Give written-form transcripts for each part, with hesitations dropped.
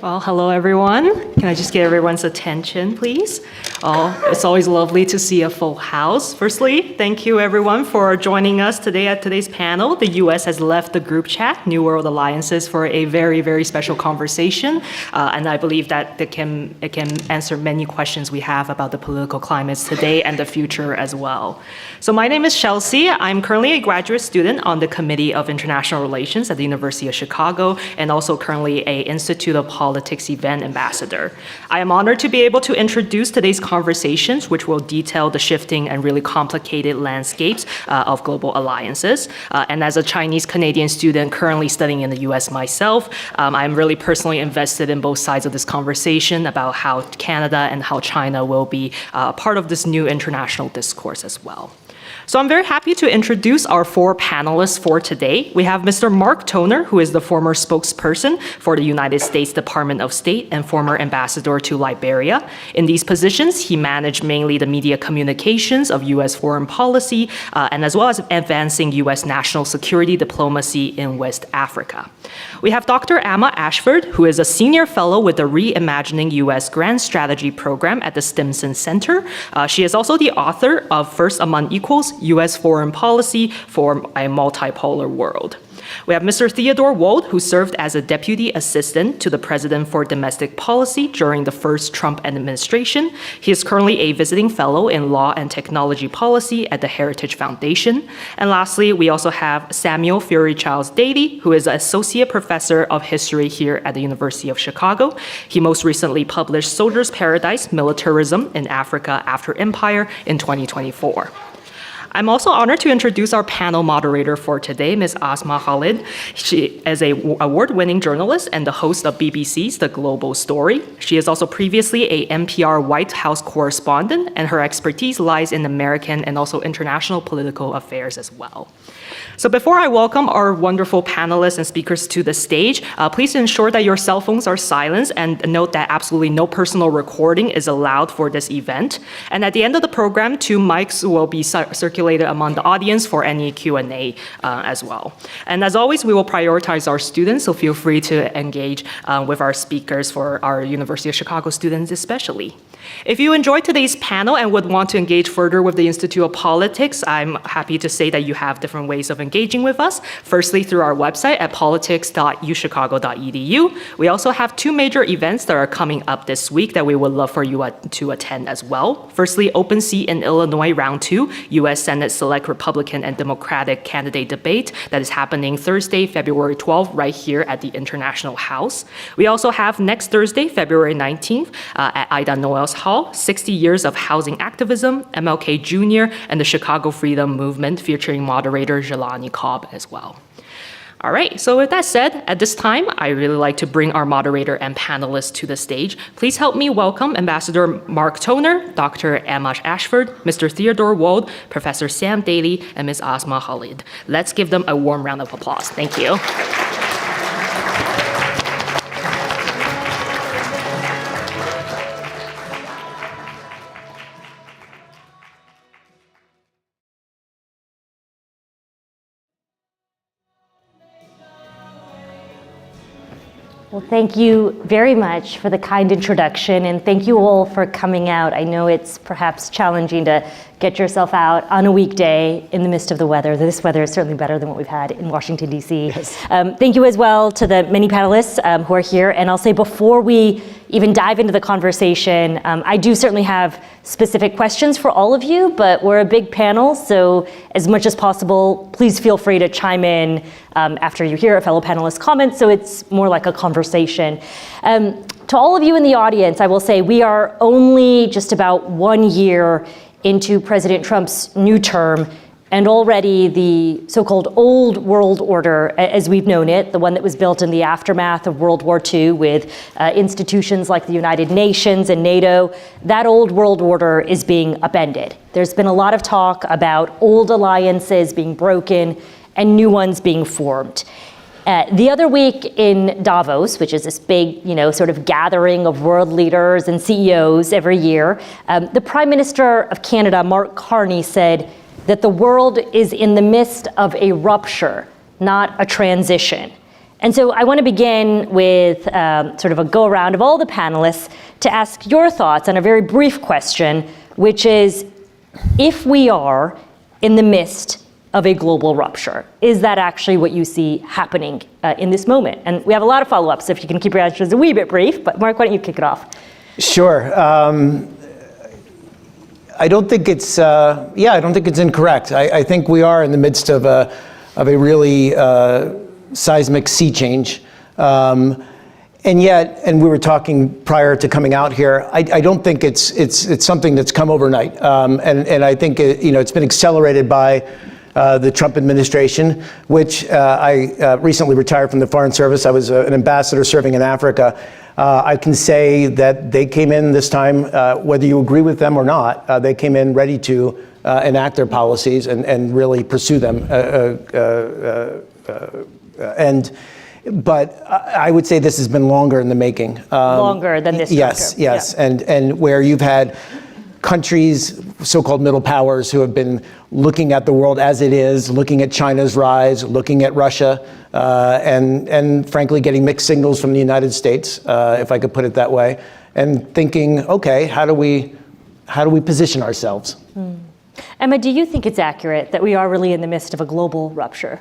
Well, hello everyone. Can I just get everyone's attention, please? Oh, it's always lovely to see a full house. Firstly, thank you everyone for joining us today at today's panel. The US has left the group chat, New World Alliances, for a very, very special conversation. And I believe that it can answer many questions we have about the political climates today and the future as well. So my name is Chelsea. I'm currently a graduate student on the Committee of International Relations at the University of Chicago, and also currently an Institute of Politics event ambassador. I am honored to be able to introduce today's conversations, which will detail the shifting and really complicated landscapes of global alliances. And as a Chinese-Canadian student currently studying in the US myself, I'm really personally invested in both sides of this conversation about how Canada and how China will be part of this new international discourse as well. So I'm very happy to introduce our four panelists for today. We have Mr. Mark Toner, who is the former spokesperson for the United States Department of State and former ambassador to Liberia. In these positions, he managed mainly the media communications of US foreign policy, and as well as advancing US national security diplomacy in West Africa. We have Dr. Asma Ashford, who is a senior fellow with the Reimagining US Grand Strategy Program at the Stimson Center. She is also the author of First Among Equals, US Foreign Policy for a Multipolar World. We have Mr. Theodore Wold, who served as a deputy assistant to the president for domestic policy during the first Trump administration. He is currently a visiting fellow in law and technology policy at the Heritage Foundation. And lastly, we also have Samuel Daly, who is an associate professor of history here at the University of Chicago. He most recently published Soldier's Paradise: Militarism in Africa After Empire in 2024. I'm also honored to introduce our panel moderator for today, Ms. Asma Khalid. She is an award-winning journalist and the host of BBC's The Global Story. She is also previously a NPR White House correspondent, and her expertise lies in American and also international political affairs as well. So before I welcome our wonderful panelists and speakers to the stage, please ensure that your cell phones are silenced, and note that absolutely no personal recording is allowed for this event. And at the end of the program, 2 mics will be circulated among the audience for any Q&A as well. And as always, we will prioritize our students, so feel free to engage with our speakers for our University of Chicago students especially. If you enjoyed today's panel and would want to engage further with the Institute of Politics, I'm happy to say that you have different ways of engaging with us. Firstly, through our website at politics.uchicago.edu. We also have 2 major events that are coming up this week that we would love for you to attend as well. Firstly, Open Seat in Illinois Round 2, U.S. Senate Select Republican and Democratic Candidate Debate that is happening Thursday, February 12th, right here at the International House. We also have next Thursday, February 19th, at Ida Noel's Hall, 60 Years of Housing Activism, MLK Jr., and the Chicago Freedom Movement, featuring moderator Jelani Cobb as well. All right, so with that said, at this time, I really like to bring our moderator and panelists to the stage. Please help me welcome Ambassador Mark Toner, Dr. Asma Ashford, Mr. Theodore Wold, Professor Sam Daly, and Ms. Asma Khalid. Let's give them a warm round of applause. Thank you. Well, thank you very much for the kind introduction, and thank you all for coming out. I know it's perhaps challenging to get yourself out on a weekday in the midst of the weather. This weather is certainly better than what we've had in Washington, D.C. Yes. Thank you as well to the many panelists who are here. And I'll say before we even dive into the conversation, I do certainly have specific questions for all of you, but we're a big panel, so as much as possible, please feel free to chime in after you hear a fellow panelist's comments, so it's more like a conversation. To all of you in the audience, I will say we are only just about 1 year into President Trump's new term, and already the so-called old world order, as we've known it, the one that was built in the aftermath of World War II with institutions like the United Nations and NATO, that old world order is being upended. There's been a lot of talk about old alliances being broken and new ones being formed. The other week in Davos, which is this big, sort of gathering of world leaders and CEOs every year, the Prime Minister of Canada, Mark Carney, said that the world is in the midst of a rupture, not a transition. And so I want to begin with sort of a go around of all the panelists to ask your thoughts on a very brief question, which is, if we are in the midst of a global rupture, is that actually what you see happening in this moment? And we have a lot of follow-ups, so if you can keep your answers a wee bit brief, but Mark, why don't you kick it off? Sure. I don't think it's, I don't think it's incorrect. I think we are in the midst of a really seismic sea change. And yet, and we were talking prior to coming out here, I don't think it's something that's come overnight. And I think it's been accelerated by the Trump administration, which I recently retired from the Foreign Service. I was an ambassador serving in Africa. I can say that they came in this time, whether you agree with them or not, they came in ready to enact their policies and really pursue them. But I would say this has been longer in the making. Longer than this Yes, chapter. yes. Yeah. And where you've had countries, so-called middle powers, who have been looking at the world as it is, looking at China's rise, looking at Russia, and frankly getting mixed signals from the United States, if I could put it that way, and thinking, okay, how do we position ourselves? Emma, do you think it's accurate that we are really in the midst of a global rupture?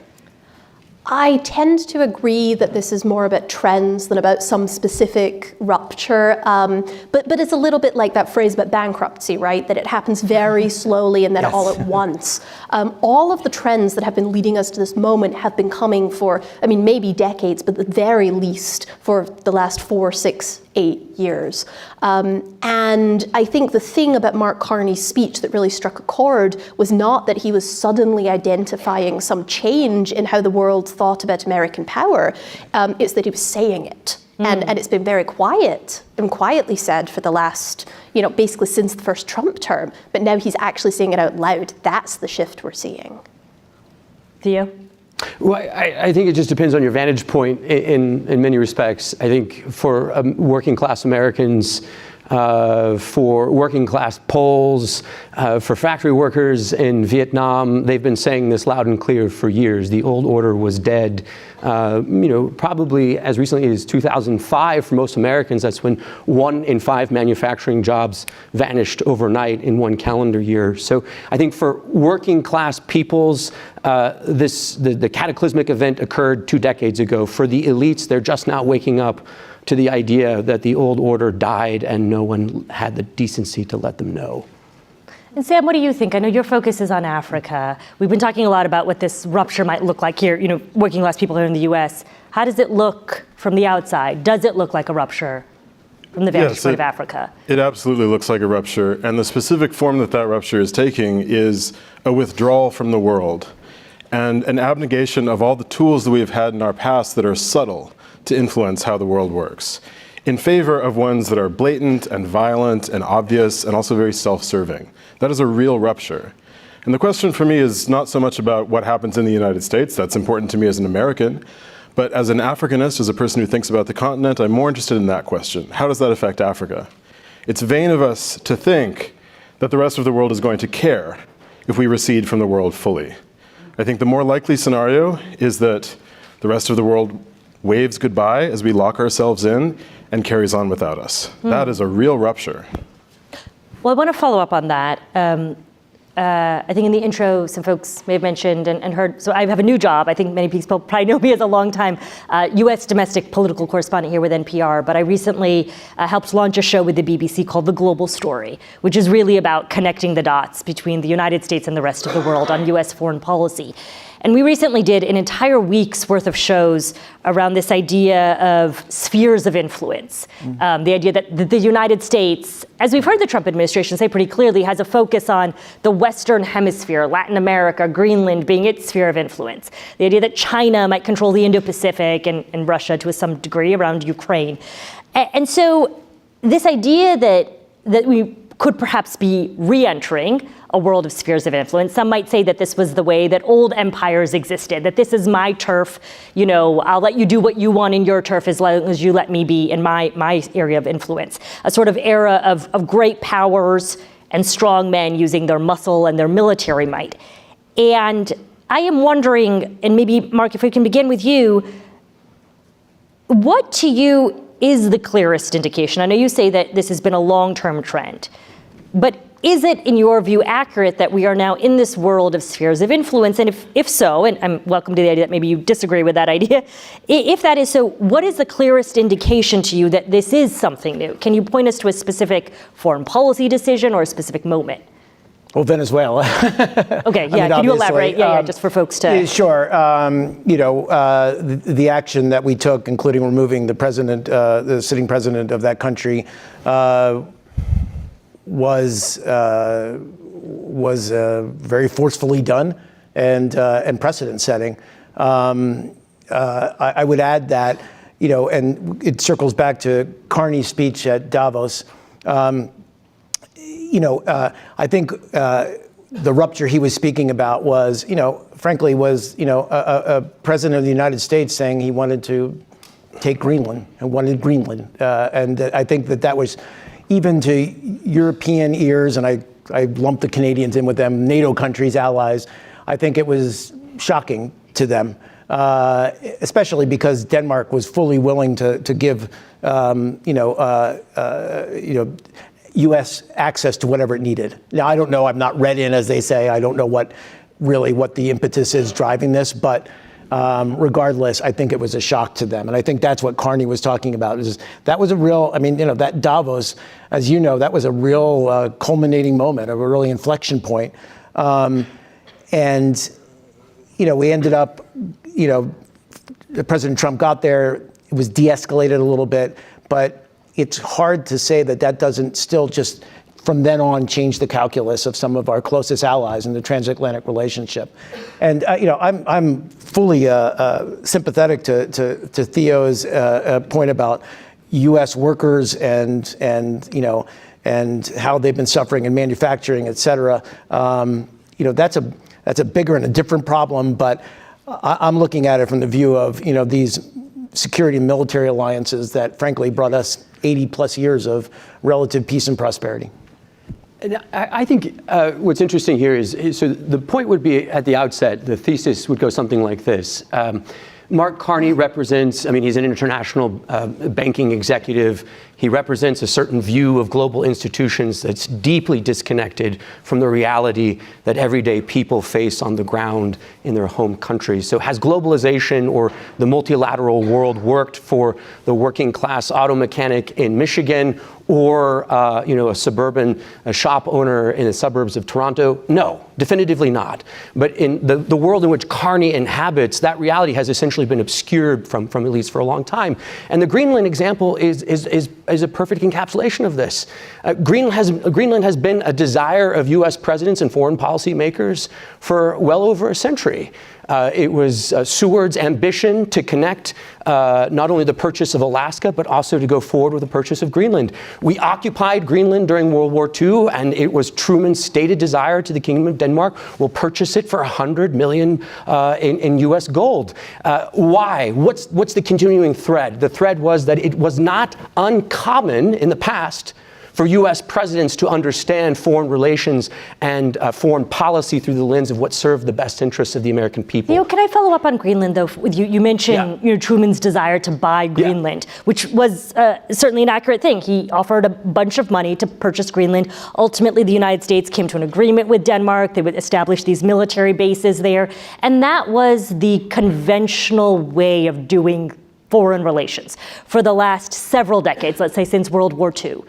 I tend to agree that this is more about trends than about some specific rupture. But it's a little bit like that phrase about bankruptcy, right? That it happens very slowly and then Yes. all at once. All of the trends that have been leading us to this moment have been coming for, maybe decades, but at the very least for the last 4, 6, 8 years. And I think the thing about Mark Carney's speech that really struck a chord was not that he was suddenly identifying some change in how the world thought about American power. It's that he was saying it. And it's been very quiet and quietly said for the last, basically since the first Trump term. But now he's actually saying it out loud. That's the shift we're seeing. Theo? Well, I think it just depends on your vantage point in many respects. I think for working class Americans, for working class Poles, for factory workers in Vietnam, they've been saying this loud and clear for years. The old order was dead. Probably as recently as 2005 for most Americans, that's when 1 in 5 manufacturing jobs vanished overnight in 1 calendar year. So I think for working class peoples, the cataclysmic event occurred 2 decades ago. For the elites, they're just now waking up to the idea that the old order died and no one had the decency to let them know. And Sam, what do you think? I know your focus is on Africa. We've been talking a lot about what this rupture might look like here, working class people here in the US. How does it look from the outside? Does it look like a rupture from the vantage point of Africa? It absolutely looks like a rupture. And the specific form that rupture is taking is a withdrawal from the world and an abnegation of all the tools that we have had in our past that are subtle to influence how the world works, in favor of ones that are blatant and violent and obvious and also very self-serving. That is a real rupture. And the question for me is not so much about what happens in the United States. That's important to me as an American. But as an Africanist, as a person who thinks about the continent, I'm more interested in that question. How does that affect Africa? It's vain of us to think that the rest of the world is going to care if we recede from the world fully. I think the more likely scenario is that the rest of the world waves goodbye as we lock ourselves in and carries on without us. That is a real rupture. Well, I want to follow up on that. I think in the intro, some folks may have mentioned and heard, so I have a new job. I think many people probably know me as a long-time US domestic political correspondent here with NPR, but I recently helped launch a show with the BBC called The Global Story, which is really about connecting the dots between the United States and the rest of the world on US foreign policy. And we recently did an entire week's worth of shows around this idea of spheres of influence. The idea that the United States, as we've heard the Trump administration say pretty clearly, has a focus on the Western Hemisphere, Latin America, Greenland being its sphere of influence. The idea that China might control the Indo-Pacific and Russia to some degree around Ukraine. And so this idea that we could perhaps be re-entering a world of spheres of influence. Some might say that this was the way that old empires existed, that this is my turf, I'll let you do what you want in your turf as long as you let me be in my area of influence. A sort of era of great powers and strong men using their muscle and their military might. And I am wondering, and maybe Mark, if we can begin with you, What to you is the clearest indication? I know you say that this has been a long-term trend, but is it, in your view, accurate that we are now in this world of spheres of influence? And if so, and I'm welcome to the idea that maybe you disagree with that idea, if that is so, what is the clearest indication to you that this is something new? Can you point us to a specific foreign policy decision or a specific moment? Well, Venezuela. Okay, yeah, can you elaborate? Yeah, just for folks to... Sure. The action that we took, including removing the president, the sitting president of that country, was very forcefully done and precedent setting. I would add that, and it circles back to Carney's speech at Davos. I think the rupture he was speaking about was, frankly, was, a president of the United States saying he wanted to take Greenland and wanted Greenland. And I think that was, even to European ears, and I lumped the Canadians in with them, NATO countries, allies, I think it was shocking to them, especially because Denmark was fully willing to give, U.S. access to whatever it needed. Now, I don't know, I'm not read in, as they say, I don't know what the impetus is driving this, but regardless, I think it was a shock to them. And I think that's what Carney was talking about. That was a real, that Davos, as you know, that was a real culminating moment, a really inflection point. And we ended up, President Trump got there, it was de-escalated a little bit, but it's hard to say that doesn't still just from then on change the calculus of some of our closest allies in the transatlantic relationship. And I'm fully sympathetic to Theo's point about U.S. workers and how they've been suffering in manufacturing, et cetera. That's a bigger and a different problem, but I'm looking at it from the view of these security and military alliances that frankly brought us 80 plus years of relative peace and prosperity. I think what's interesting here is, so the point would be at the outset, the thesis would go something like this. Mark Carney represents, he's an international banking executive. He represents a certain view of global institutions that's deeply disconnected from the reality that everyday people face on the ground in their home countries. So has globalization or the multilateral world worked for the working class auto mechanic in Michigan or a suburban shop owner in the suburbs of Toronto? No, definitively not. But in the world in which Carney inhabits, that reality has essentially been obscured from at least for a long time. And the Greenland example is a perfect encapsulation of this. Greenland has been a desire of U.S. presidents and foreign policy makers for well over a century. It was Seward's ambition to connect not only the purchase of Alaska, but also to go forward with the purchase of Greenland. We occupied Greenland during World War II, and it was Truman's stated desire to the Kingdom of Denmark. We'll purchase it for $100 million in U.S. gold. Why? What's the continuing thread? The thread was that it was not uncommon in the past for U.S. presidents to understand foreign relations and foreign policy through the lens of what served the best interests of the American people. Theo, can I follow up on Greenland, though? With you mentioned Truman's desire to buy Greenland, which was certainly an accurate thing. He offered a bunch of money to purchase Greenland. Ultimately, the United States came to an agreement with Denmark. They would establish these military bases there. And that was the conventional way of doing foreign relations for the last several decades, let's say since World War II.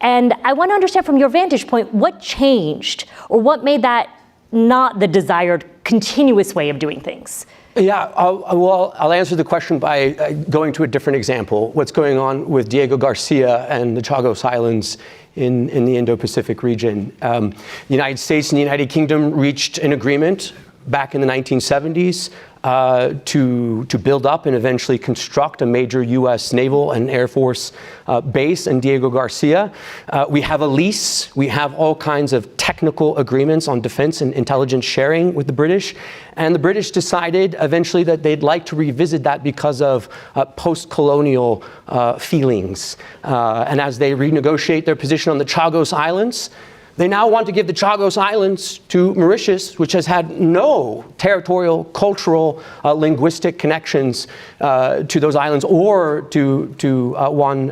And I want to understand from your vantage point, what changed or what made that not the desired continuous way of doing things? Yeah, I'll answer the question by going to a different example. What's going on with Diego Garcia and the Chagos Islands in the Indo-Pacific region. The United States and the United Kingdom reached an agreement back in the 1970s to build up and eventually construct a major U.S. naval and Air Force base in Diego Garcia. We have a lease. We have all kinds of technical agreements on defense and intelligence sharing with the British. And the British decided eventually that they'd like to revisit that because of post-colonial feelings. And as they renegotiate their position on the Chagos Islands, They now want to give the Chagos Islands to Mauritius, which has had no territorial, cultural, linguistic connections to those islands or to Juan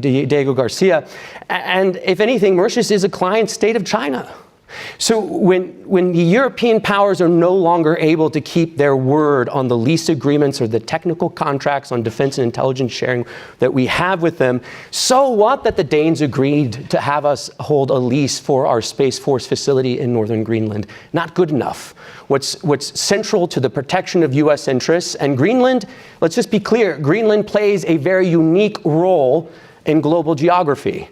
Diego Garcia. And if anything, Mauritius is a client state of China. So when the European powers are no longer able to keep their word on the lease agreements or the technical contracts on defense and intelligence sharing that we have with them, so what that the Danes agreed to have us hold a lease for our Space Force facility in northern Greenland? Not good enough. What's central to the protection of US interests, and Greenland, let's just be clear, Greenland plays a very unique role in global geography.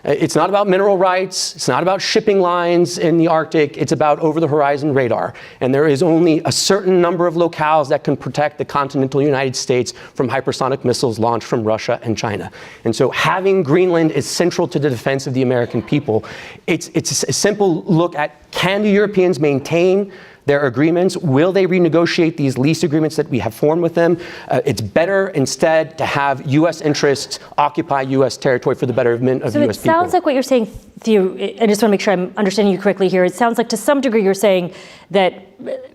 It's not about mineral rights, it's not about shipping lines in the Arctic, it's about over-the-horizon radar. And there is only a certain number of locales that can protect the continental United States from hypersonic missiles launched from Russia and China. And so having Greenland is central to the defense of the American people. It's a simple look at, can the Europeans maintain their agreements? Will they renegotiate these lease agreements that we have formed with them? It's better instead to have U.S. interests occupy U.S. territory for the betterment of U.S. people. So it sounds like what you're saying, Theo, I just want to make sure I'm understanding you correctly here. It sounds like to some degree you're saying that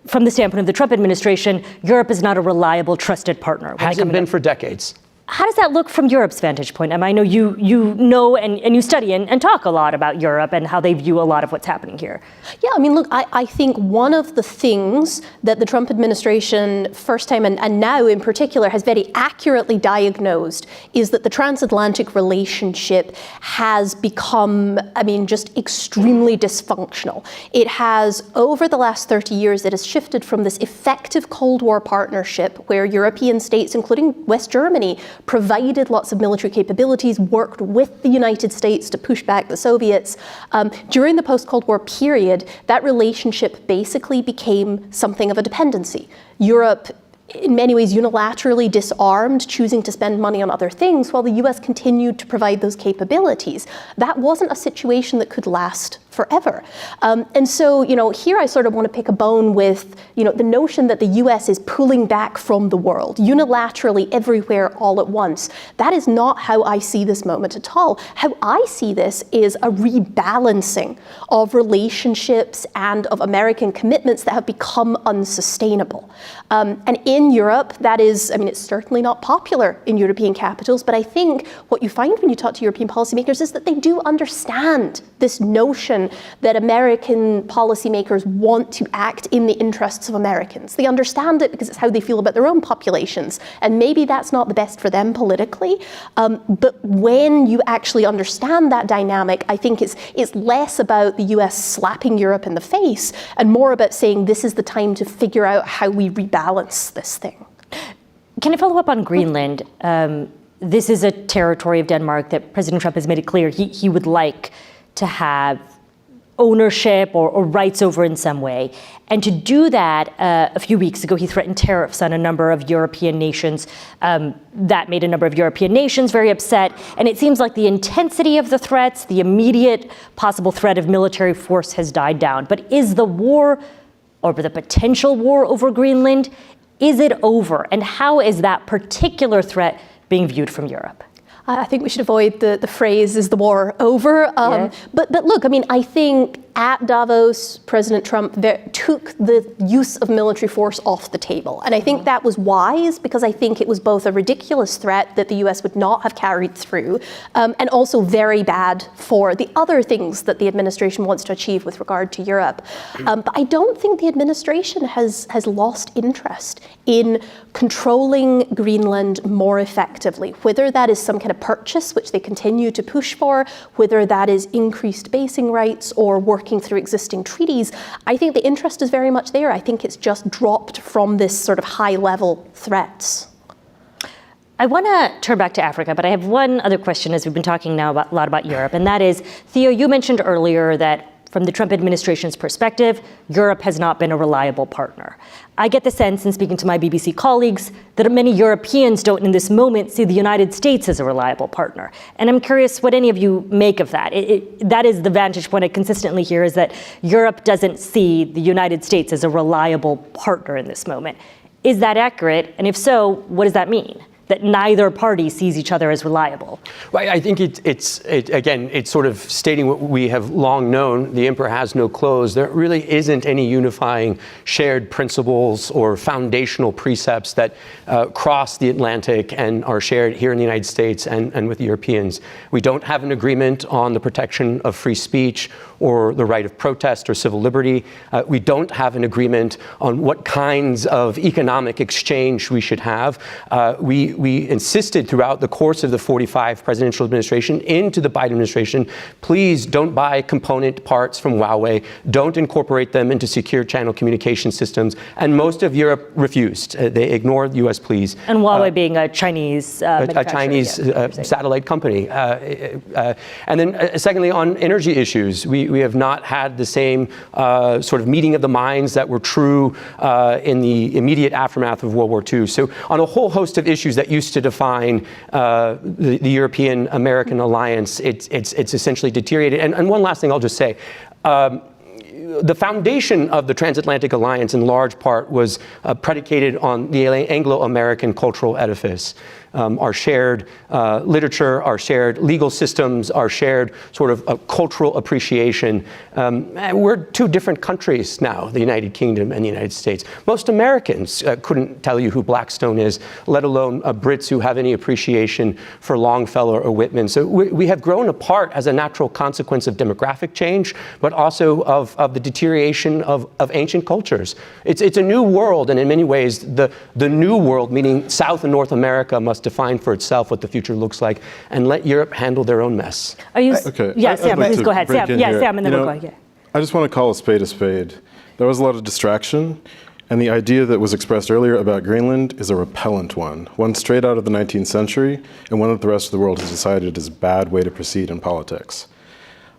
from the standpoint of the Trump administration, Europe is not a reliable, trusted partner. Hasn't been for decades. How does that look from Europe's vantage point? I know you know and you study and talk a lot about Europe and how they view a lot of what's happening here. Yeah, I mean, look, I think one of the things that the Trump administration first time and now in particular has very accurately diagnosed is that the transatlantic relationship has become, I mean, just extremely dysfunctional. It has, over the last 30 years, it has shifted from this effective Cold War partnership where European states, including West Germany, provided lots of military capabilities, worked with the United States to push back the Soviets. During the post-Cold War period, that relationship basically became something of a dependency. Europe, in many ways, unilaterally disarmed, choosing to spend money on other things, while the US continued to provide those capabilities. That wasn't a situation that could last forever. And so, here I sort of want to pick a bone with, the notion that the US is pulling back from the world, unilaterally everywhere all at once. That is not how I see this moment at all. How I see this is a rebalancing of relationships and of American commitments that have become unsustainable. And in Europe, that is, it's certainly not popular in European capitals, but I think what you find when you talk to European policymakers is that they do understand this notion that American policymakers want to act in the interests of Americans. They understand it because it's how they feel about their own populations, and maybe that's not the best for them politically, but when you actually understand that dynamic, I think it's less about the US slapping Europe in the face and more about saying this is the time to figure out how we rebalance this thing. Can I follow up on Greenland? This is a territory of Denmark that President Trump has made it clear he would like to have ownership or rights over in some way. And to do that, a few weeks ago, he threatened tariffs on a number of European nations. That made a number of European nations very upset. And it seems like the intensity of the threats, the immediate possible threat of military force has died down. But is the war, or the potential war over Greenland, is it over? And how is that particular threat being viewed from Europe? I think we should avoid the phrase, is the war over? But look, I think at Davos, President Trump took the use of military force off the table. And I think that was wise because I think it was both a ridiculous threat that the US would not have carried through and also very bad for the other things that the administration wants to achieve with regard to Europe. But I don't think the administration has lost interest in controlling Greenland more effectively, whether that is some kind of purchase, which they continue to push for, whether that is increased basing rights or working through existing treaties. I think the interest is very much there. I think it's just dropped from this sort of high-level threats. I want to turn back to Africa, but I have one other question as we've been talking now a lot about Europe, and that is, Theo, you mentioned earlier that from the Trump administration's perspective, Europe has not been a reliable partner. I get the sense, in speaking to my BBC colleagues, that many Europeans don't in this moment see the United States as a reliable partner. And I'm curious what any of you make of that. That is the vantage point I consistently hear, is that Europe doesn't see the United States as a reliable partner in this moment. Is that accurate? And if so, what does that mean? that neither party sees each other as reliable. Well, I think it's sort of stating what we have long known: the emperor has no clothes. There really isn't any unifying shared principles or foundational precepts that cross the Atlantic and are shared here in the United States and with Europeans. We don't have an agreement on the protection of free speech or the right of protest or civil liberty. We don't have an agreement on what kinds of economic exchange we should have. We insisted throughout the course of the 45 presidential administration into the Biden administration, please don't buy component parts from Huawei, don't incorporate them into secure channel communication systems, and most of Europe refused. They ignored U.S. pleas. And Huawei being a Chinese satellite company. And then secondly, on energy issues, we have not had the same sort of meeting of the minds that were true in the immediate aftermath of World War II. So on a whole host of issues that used to define the European-American alliance, it's essentially deteriorated. And one last thing I'll just say. The foundation of the transatlantic alliance in large part was predicated on the Anglo-American cultural edifice. Our shared literature, our shared legal systems, our shared sort of cultural appreciation. We're two different countries now, the United Kingdom and the United States. Most Americans couldn't tell you who Blackstone is, let alone Brits who have any appreciation for Longfellow or Whitman. So we have grown apart as a natural consequence of demographic change, but also of the deterioration of ancient cultures. It's a new world, and in many ways, the new world, meaning South and North America, must define for itself what the future looks like, and let Europe handle their own mess. Are you? Okay. Yeah, I'd Sam, like please to go ahead. break Sam, in yeah, here. Sam, and then You we'll know, go. Yeah. I just want to call a spade a spade. There was a lot of distraction, and the idea that was expressed earlier about Greenland is a repellent one straight out of the 19th century, and one that the rest of the world has decided is a bad way to proceed in politics.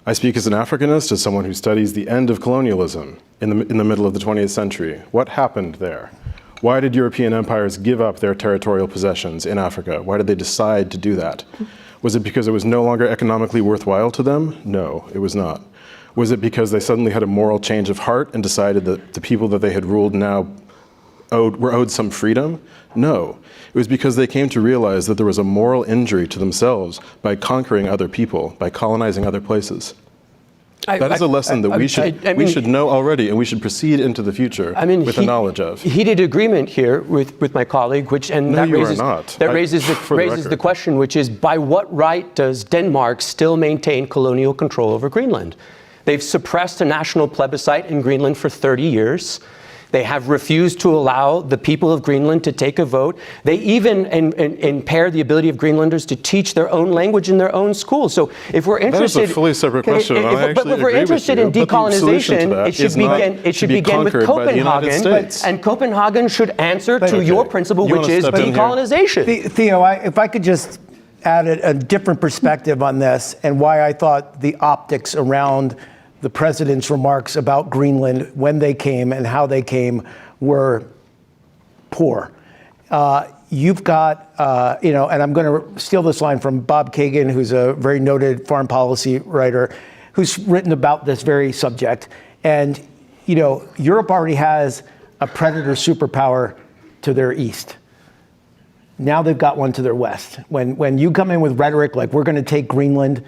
I speak as an Africanist, as someone who studies the end of colonialism in the middle of the 20th century. What happened there? Why did European empires give up their territorial possessions in Africa? Why did they decide to do that? Was it because it was no longer economically worthwhile to them? No, it was not. Was it because they suddenly had a moral change of heart and decided that the people that they had ruled now were owed some freedom? No. It was because they came to realize that there was a moral injury to themselves by conquering other people, by colonizing other places. That is a lesson that we should know already, and we should proceed into the future with the knowledge of. Heated agreement here with my colleague, that raises the question, which is, by what right does Denmark still maintain colonial control over Greenland? They've suppressed a national plebiscite in Greenland for 30 years. They have refused to allow the people of Greenland to take a vote. They even impair the ability of Greenlanders to teach their own language in their own schools. So if we're interested... That is a fully separate question, and I actually But if we're interested in decolonization, it should begin with Copenhagen, and Copenhagen should answer to your principle, which is decolonization. Theo, if I could just add a different perspective on this, and why I thought the optics around the president's remarks about Greenland, when they came and how they came, were poor. You've got, and I'm going to steal this line from Bob Kagan, who's a very noted foreign policy writer, who's written about this very subject. And, Europe already has a predator superpower to their east. Now they've got one to their west. When you come in with rhetoric like, we're going to take Greenland,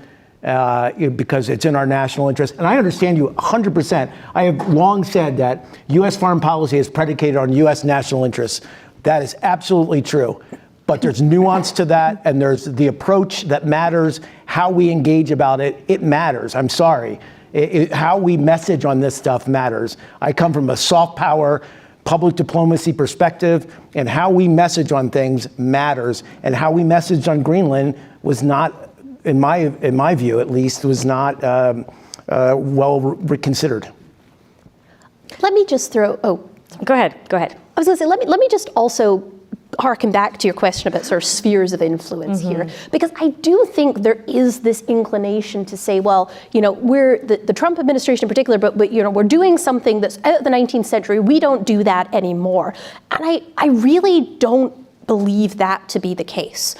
because it's in our national interest. And I understand you 100%. I have long said that U.S. foreign policy is predicated on U.S. national interests. That is absolutely true. But there's nuance to that, and there's the approach that matters, how we engage about it. It matters. I'm sorry. How we message on this stuff matters. I come from a soft power, public diplomacy perspective, and how we message on things matters. And how we messaged on Greenland was not, in my view at least, was not well reconsidered. Let me just throw, Go ahead. I was going to say, let me just also harken back to your question about sort of spheres of influence here, because I do think there is this inclination to say, well, we're the Trump administration in particular, but we're doing something that's out of the 19th century. We don't do that anymore. And I really don't believe that to be the case.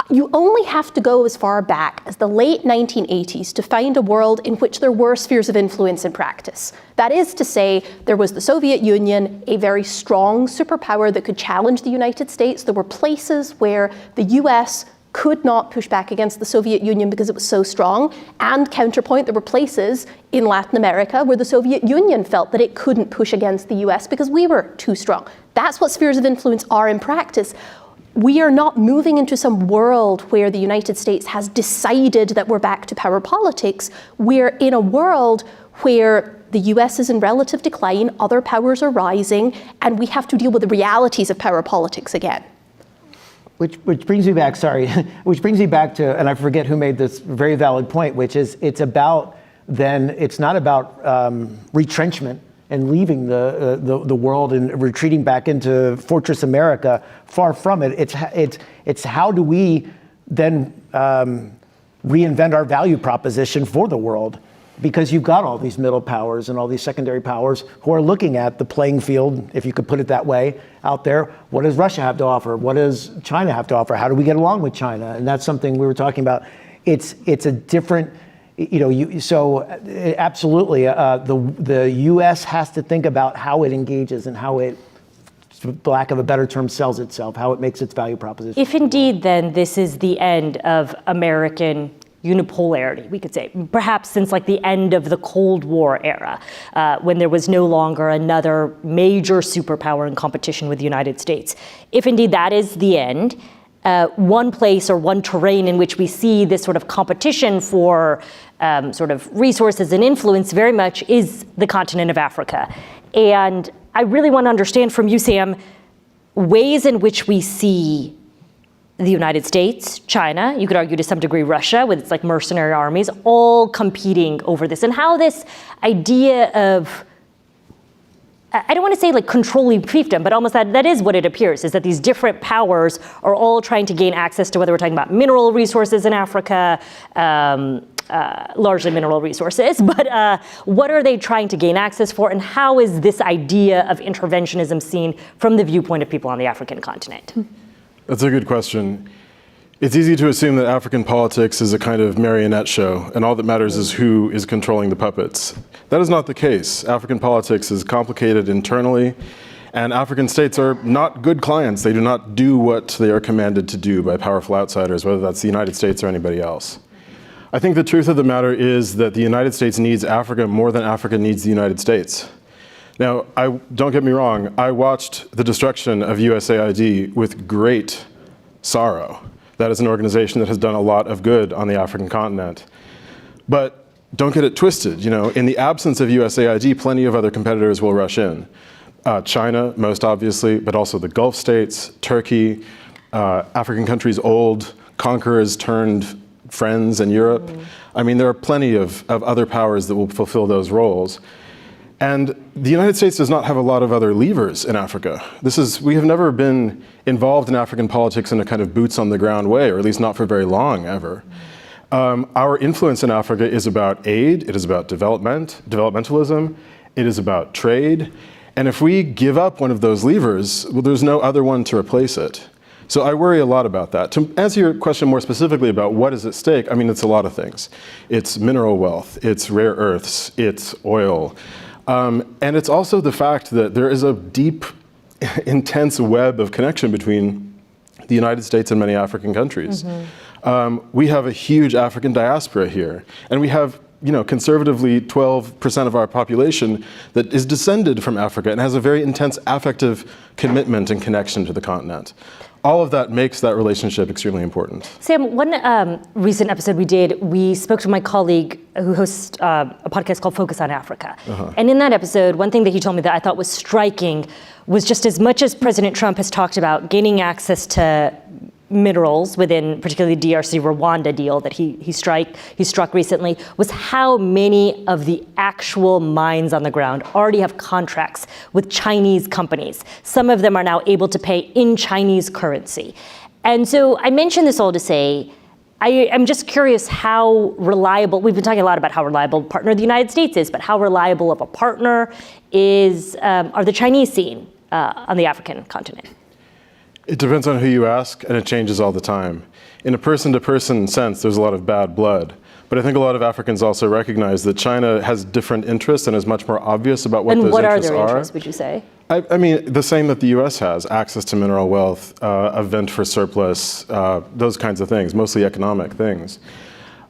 You only have to go as far back as the late 1980s to find a world in which there were spheres of influence in practice. That is to say, there was the Soviet Union, a very strong superpower that could challenge the United States. There were places where the US could not push back against the Soviet Union because it was so strong. And counterpoint, there were places in Latin America where the Soviet Union felt that it couldn't push against the US because we were too strong. That's what spheres of influence are in practice. We are not moving into some world where the United States has decided that we're back to power politics. We're in a world where the US is in relative decline, other powers are rising, and we have to deal with the realities of power politics again. Which brings me back, sorry, which brings me back to, and I forget who made this very valid point, which is it's about then, it's not about retrenchment and leaving the world and retreating back into Fortress America. Far from it. It's how do we then reinvent our value proposition for the world? Because you've got all these middle powers and all these secondary powers who are looking at the playing field, if you could put it that way, out there. What does Russia have to offer? What does China have to offer? How do we get along with China? And that's something we were talking about. It's a different, absolutely, the U.S. has to think about how it engages and how it, for lack of a better term, sells itself, how it makes its value proposition. If indeed, then, this is the end of American unipolarity, we could say, perhaps since like the end of the Cold War era, when there was no longer another major superpower in competition with the United States. If indeed that is the end, one place or one terrain in which we see this sort of competition for sort of resources and influence very much is the continent of Africa. And I really want to understand from you, Sam, ways in which we see the United States, China, you could argue to some degree Russia with its like mercenary armies, all competing over this, and how this idea of, I don't want to say like controlling fiefdom, but almost that is what it appears, is that these different powers are all trying to gain access to, whether we're talking about mineral resources in Africa, largely mineral resources, but what are they trying to gain access for, and how is this idea of interventionism seen from the viewpoint of people on the African continent? That's a good question. It's easy to assume that African politics is a kind of marionette show, and all that matters is who is controlling the puppets. That is not the case. African politics is complicated internally, and African states are not good clients. They do not do what they are commanded to do by powerful outsiders, whether that's the United States or anybody else. I think the truth of the matter is that the United States needs Africa more than Africa needs the United States. Now, don't get me wrong, I watched the destruction of USAID with great sorrow. That is an organization that has done a lot of good on the African continent. But don't get it twisted, in the absence of USAID, plenty of other competitors will rush in. China, most obviously, but also the Gulf states, Turkey, African countries, old conquerors turned friends in Europe. I mean, there are plenty of other powers that will fulfill those roles. And the United States does not have a lot of other levers in Africa. We have never been involved in African politics in a kind of boots on the ground way, or at least not for very long ever. Our influence in Africa is about aid, it is about developmentalism, it is about trade. And if we give up one of those levers, well, there's no other one to replace it. So I worry a lot about that. To answer your question more specifically about what is at stake, I mean, it's a lot of things. It's mineral wealth, it's rare earths, it's oil. And it's also the fact that there is a deep, intense web of connection between the United States and many African countries. We have a huge African diaspora here, and we have, conservatively 12% of our population that is descended from Africa and has a very intense affective commitment and connection to the continent. All of that makes that relationship extremely important. Sam, one recent episode we did, we spoke to my colleague who hosts a podcast called Focus on Africa. And in that episode, one thing that he told me that I thought was striking was just as much as President Trump has talked about gaining access to minerals within particularly the DRC Rwanda deal that he struck recently, was how many of the actual mines on the ground already have contracts with Chinese companies. Some of them are now able to pay in Chinese currency. And so I mention this all to say, I'm just curious how reliable, we've been talking a lot about how reliable a partner the United States is, but how reliable of a partner are the Chinese seen on the African continent? It depends on who you ask, and it changes all the time. in a person-to-person sense, there's a lot of bad blood. But I think a lot of Africans also recognize that China has different interests and is much more obvious about what And those what are interests their are. interests, would you say? I mean, the same that the U.S. has: access to mineral wealth, a vent for surplus, those kinds of things, mostly economic things.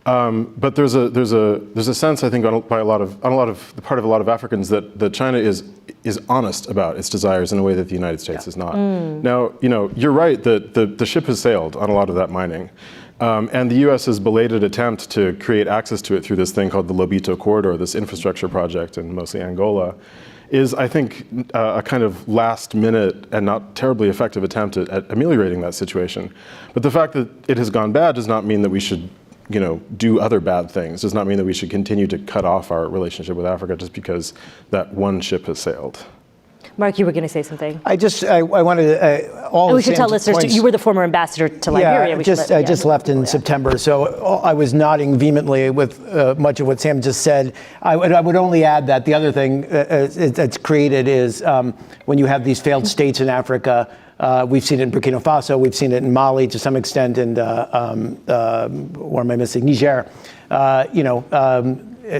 But there's a sense, I think, on the part of a lot of Africans that China is honest about its desires in a way that the United States is not. Now, you're right that the ship has sailed on a lot of that mining. And the U.S.'s belated attempt to create access to it through this thing called the Lobito Corridor, this infrastructure project in mostly Angola, is, I think, a kind of last-minute and not terribly effective attempt at ameliorating that situation. But the fact that it has gone bad does not mean that we should, do other bad things. Does not mean that we should continue to cut off our relationship with Africa just because that one ship has sailed. Mark, you were going to say something. I wanted to, all And we the should tell Sam's listeners, points- you were the former ambassador to Liberia. Yeah, I just left in September, so I was nodding vehemently with much of what Sam just said. I would only add that the other thing that's created is when you have these failed states in Africa. We've seen it in Burkina Faso, we've seen it in Mali to some extent, and what am I missing? Niger.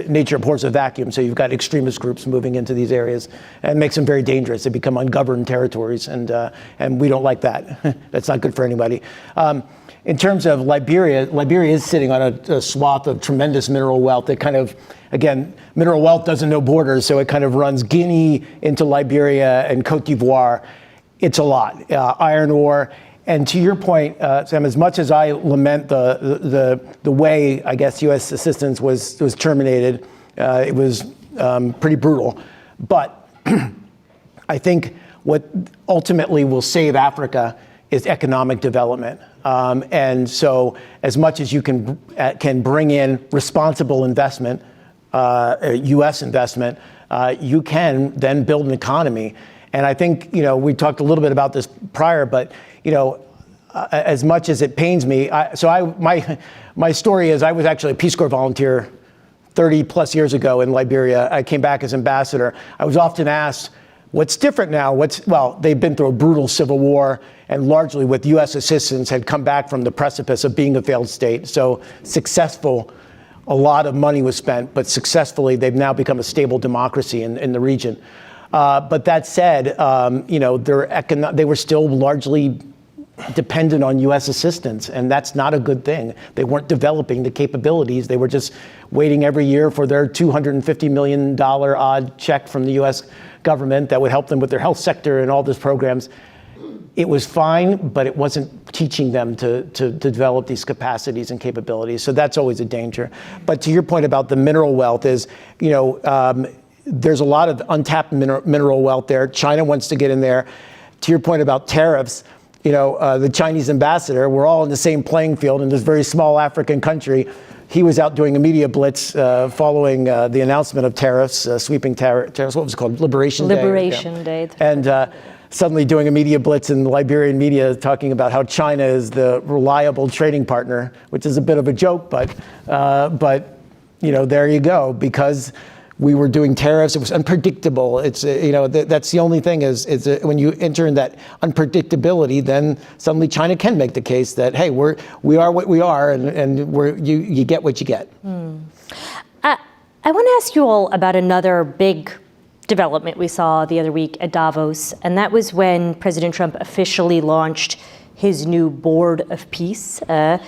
Nature abhors a vacuum, so you've got extremist groups moving into these areas, and it makes them very dangerous. They become ungoverned territories, and we don't like that. That's not good for anybody. In terms of Liberia is sitting on a swath of tremendous mineral wealth that kind of, again, mineral wealth doesn't know borders, so it kind of runs Guinea into Liberia and Cote d'Ivoire. It's a lot. Iron ore. And to your point, Sam, as much as I lament the way, I guess, U.S. assistance was terminated, it was pretty brutal. But I think what ultimately will save Africa is economic development. And so as much as you can bring in responsible investment, U.S. investment, you can then build an economy. And I think, we talked a little bit about this prior, but as much as it pains me, my story is I was actually a Peace Corps volunteer 30 plus years ago in Liberia. I came back as ambassador. I was often asked, what's different now? Well, they've been through a brutal civil war and largely with U.S. assistance had come back from the precipice of being a failed state. So successful, a lot of money was spent, but successfully they've now become a stable democracy in the region. But that said, they were still largely dependent on U.S. assistance, and that's not a good thing. They weren't developing the capabilities. They were just waiting every year for their $250 million odd check from the U.S. government that would help them with their health sector and all those programs. It was fine, but it wasn't teaching them to develop these capacities and capabilities. So that's always a danger. But to your point about the mineral wealth is, there's a lot of untapped mineral wealth there. China wants to get in there. To your point about tariffs, the Chinese ambassador, we're all in the same playing field in this very small African country. He was out doing a media blitz following the announcement of tariffs, sweeping tariffs. What was it called? Liberation Day. Liberation Day. And suddenly doing a media blitz in the Liberian media talking about how China is the reliable trading partner, which is a bit of a joke, but there you go. Because we were doing tariffs. It was unpredictable. It's that's the only thing is when you enter in that unpredictability, then suddenly China can make the case that hey, we are what we are, and you get what you get. I want to ask you all about another big development we saw the other week at Davos, and that was when President Trump officially launched his new Board of Peace. The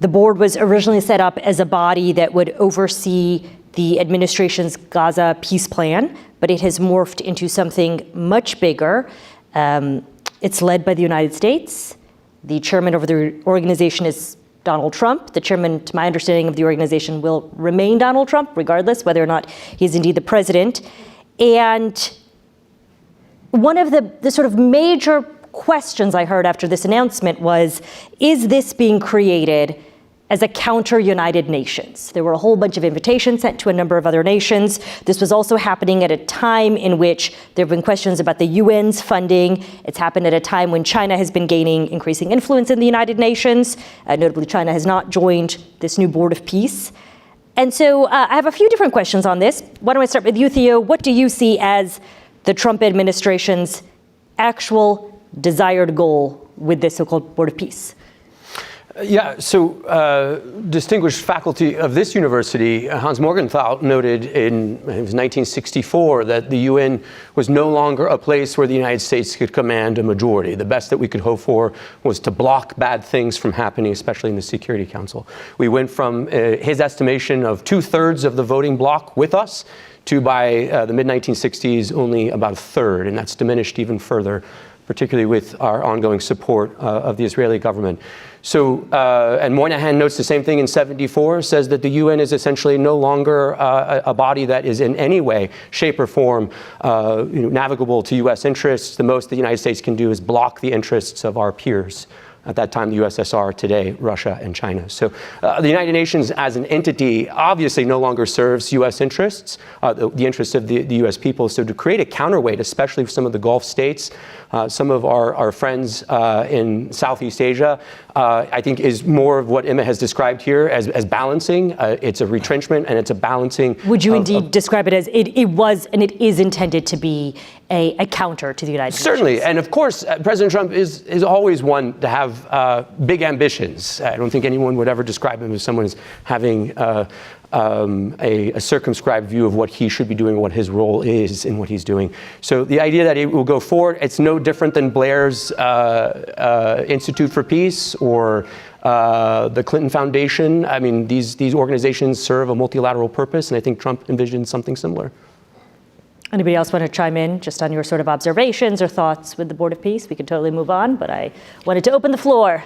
board was originally set up as a body that would oversee the administration's Gaza peace plan, but it has morphed into something much bigger. It's led by the United States. The chairman of the organization is Donald Trump. The chairman, to my understanding of the organization, will remain Donald Trump, regardless whether or not he's indeed the president. And one of the sort of major questions I heard after this announcement was, is this being created as a counter-United Nations? There were a whole bunch of invitations sent to a number of other nations. This was also happening at a time in which there have been questions about the UN's funding. It's happened at a time when China has been gaining increasing influence in the United Nations. Notably, China has not joined this new Board of Peace. And so I have a few different questions on this. Why don't I start with you, Theo? What do you see as the Trump administration's actual desired goal with this so-called Board of Peace? Yeah, so distinguished faculty of this university, Hans Morgenthau, noted in 1964 that the UN was no longer a place where the United States could command a majority. The best that we could hope for was to block bad things from happening, especially in the Security Council. We went from his estimation of 2/3 of the voting bloc with us to, by the mid-1960s, only about a third, and that's diminished even further, particularly with our ongoing support of the Israeli government. So, and Moynihan notes the same thing in '74, says that the UN is essentially no longer a body that is in any way, shape or form navigable to US interests. The most the United States can do is block the interests of our peers. At that time, the USSR, today, Russia and China. So the United Nations as an entity obviously no longer serves US interests, the interests of the US people. So to create a counterweight, especially for some of the Gulf states, some of our friends in Southeast Asia, I think is more of what Emma has described here as balancing. It's a retrenchment and it's a balancing. Would you indeed describe it as it was and it is intended to be a counter to the United Nations? Certainly, and of course, President Trump is always one to have big ambitions. I don't think anyone would ever describe him as someone as having a circumscribed view of what he should be doing, what his role is in what he's doing. So the idea that it will go forward, it's no different than Blair's Institute for Peace or the Clinton Foundation. I mean, these organizations serve a multilateral purpose, and I think Trump envisioned something similar. Anybody else want to chime in just on your sort of observations or thoughts with the Board of Peace? We can totally move on, but I wanted to open the floor.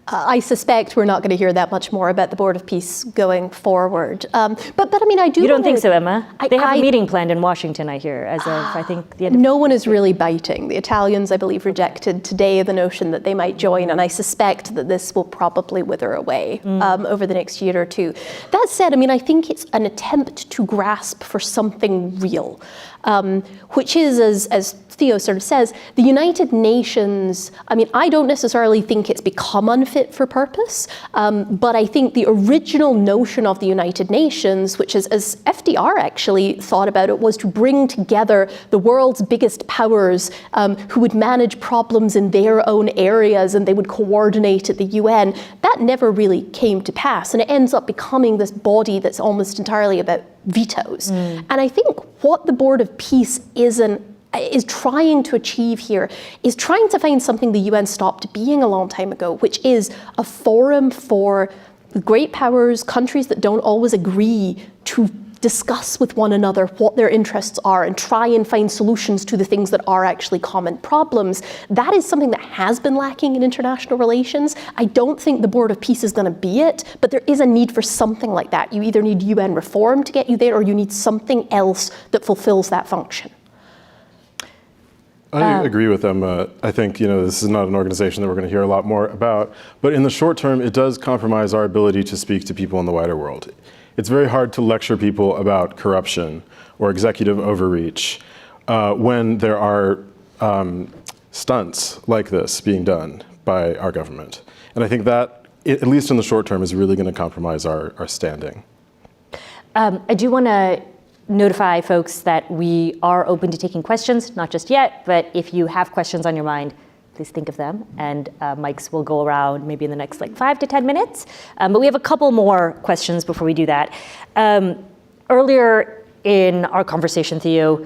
I suspect we're not going to hear that much more about the Board of Peace going forward. But I mean, I do. You don't think so, Emma? They have a meeting planned in Washington, I hear, as of, I think, the end of... No one is really biting. The Italians, I believe, rejected today the notion that they might join, and I suspect that this will probably wither away over the next year or two. That said, I mean, I think it's an attempt to grasp for something real, which is, as Theo sort of says, the United Nations, I mean, I don't necessarily think it's become unfit for purpose, but I think the original notion of the United Nations, which is, as FDR actually thought about it, was to bring together the world's biggest powers who would manage problems in their own areas and they would coordinate at the UN. That never really came to pass, and it ends up becoming this body that's almost entirely about vetoes. And I think what the Board of Peace is trying to achieve here is trying to find something the UN stopped being a long time ago, which is a forum for great powers, countries that don't always agree, to discuss with one another what their interests are and try and find solutions to the things that are actually common problems. That is something that has been lacking in international relations. I don't think the Board of Peace is going to be it, but there is a need for something like that. You either need UN reform to get you there, or you need something else that fulfills that function. I agree with them. I think, this is not an organization that we're going to hear a lot more about, but in the short term, it does compromise our ability to speak to people in the wider world. It's very hard to lecture people about corruption or executive overreach when there are stunts like this being done by our government. And I think that, at least in the short term, is really going to compromise our standing. I do want to notify folks that we are open to taking questions, not just yet, but if you have questions on your mind, please think of them, and mics will go around maybe in the next 5 to 10 minutes. But we have a couple more questions before we do that. Earlier in our conversation, Theo,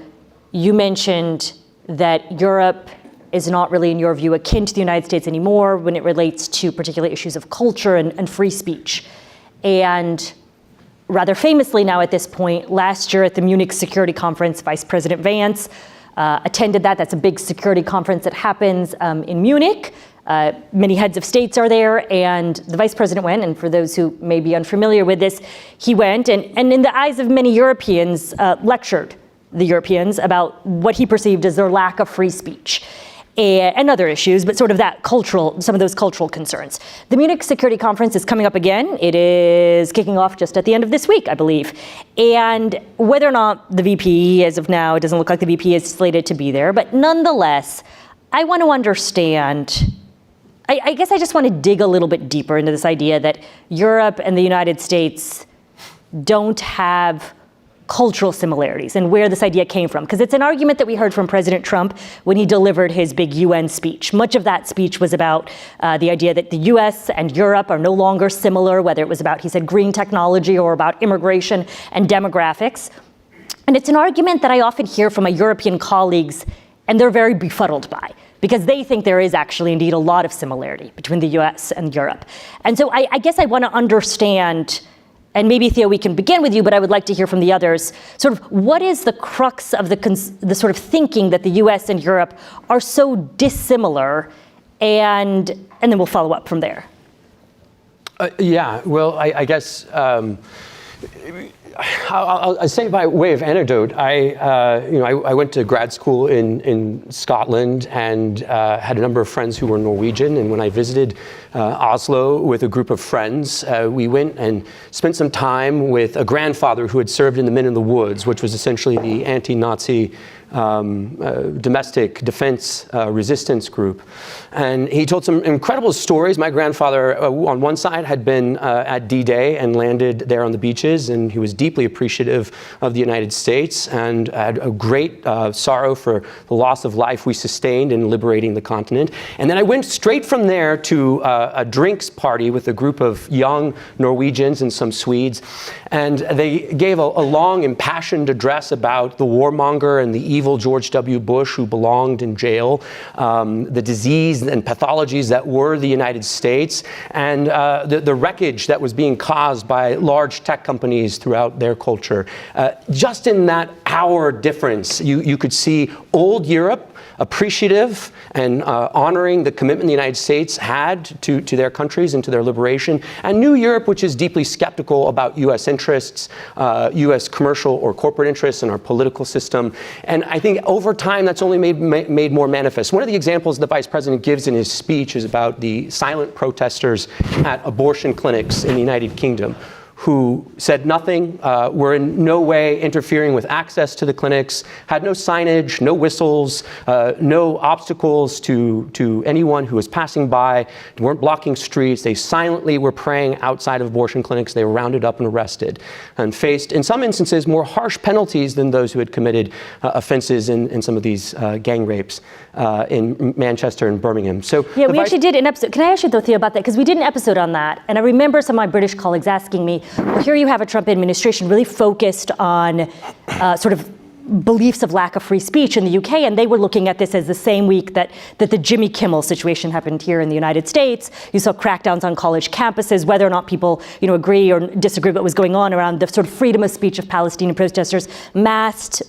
you mentioned that Europe is not really, in your view, akin to the United States anymore when it relates to particular issues of culture and free speech. And rather famously now at this point, last year at the Munich Security Conference, Vice President Vance attended that. That's a big security conference that happens in Munich. Many heads of states are there, and the Vice President went, and for those who may be unfamiliar with this, he went and in the eyes of many Europeans, lectured the Europeans about what he perceived as their lack of free speech. And other issues, but sort of some of those cultural concerns. The Munich Security Conference is coming up again. It is kicking off just at the end of this week, I believe. And whether or not the VP, as of now, it doesn't look like the VP is slated to be there, but nonetheless, I want to understand, I guess I just want to dig a little bit deeper into this idea that Europe and the United States don't have cultural similarities and where this idea came from. Because it's an argument that we heard from President Trump when he delivered his big UN speech. Much of that speech was about the idea that the US and Europe are no longer similar, whether it was about, he said, green technology or about immigration and demographics. And it's an argument that I often hear from my European colleagues, and they're very befuddled by, because they think there is actually indeed a lot of similarity between the US and Europe. And so I guess I want to understand, and maybe Theo, we can begin with you, but I would like to hear from the others, sort of what is the crux of the sort of thinking that the US and Europe are so dissimilar, and then we'll follow up from there. Yeah, well, I guess I'll say by way of anecdote, I went to grad school in Scotland and had a number of friends who were Norwegian. And when I visited Oslo with a group of friends, we went and spent some time with a grandfather who had served in the Men in the Woods, which was essentially the anti-Nazi domestic defense resistance group. And he told some incredible stories. My grandfather, on one side, had been at D-Day and landed there on the beaches, and he was deeply appreciative of the United States and had a great sorrow for the loss of life we sustained in liberating the continent. And then I went straight from there to a drinks party with a group of young Norwegians and some Swedes, and they gave a long, impassioned address about the warmonger and the evil George W. Bush who belonged in jail, the disease and pathologies that were the United States, and the wreckage that was being caused by large tech companies throughout their culture. Just in that hour difference, you could see old Europe appreciative and honoring the commitment the United States had to their countries and to their liberation, and New Europe, which is deeply skeptical about U.S. interests, U.S. commercial or corporate interests in our political system. And I think over time that's only made more manifest. One of the examples the Vice President gives in his speech is about the silent protesters at abortion clinics in the United Kingdom, who said nothing, were in no way interfering with access to the clinics, had no signage, no whistles, no obstacles to anyone who was passing by, weren't blocking streets. They silently were praying outside of abortion clinics. They were rounded up and arrested and faced, in some instances, more harsh penalties than those who had committed offenses in some of these gang rapes in Manchester and Birmingham. So yeah, we actually did an episode. Can I ask you though, Theo, about that? Because we did an episode on that. And I remember some of my British colleagues asking me, well, here you have a Trump administration really focused on sort of beliefs of lack of free speech in the UK, and they were looking at this as the same week that the Jimmy Kimmel situation happened here in the United States. You saw crackdowns on college campuses, whether or not people, agree or disagree with what was going on around the sort of freedom of speech of Palestinian protesters, masked,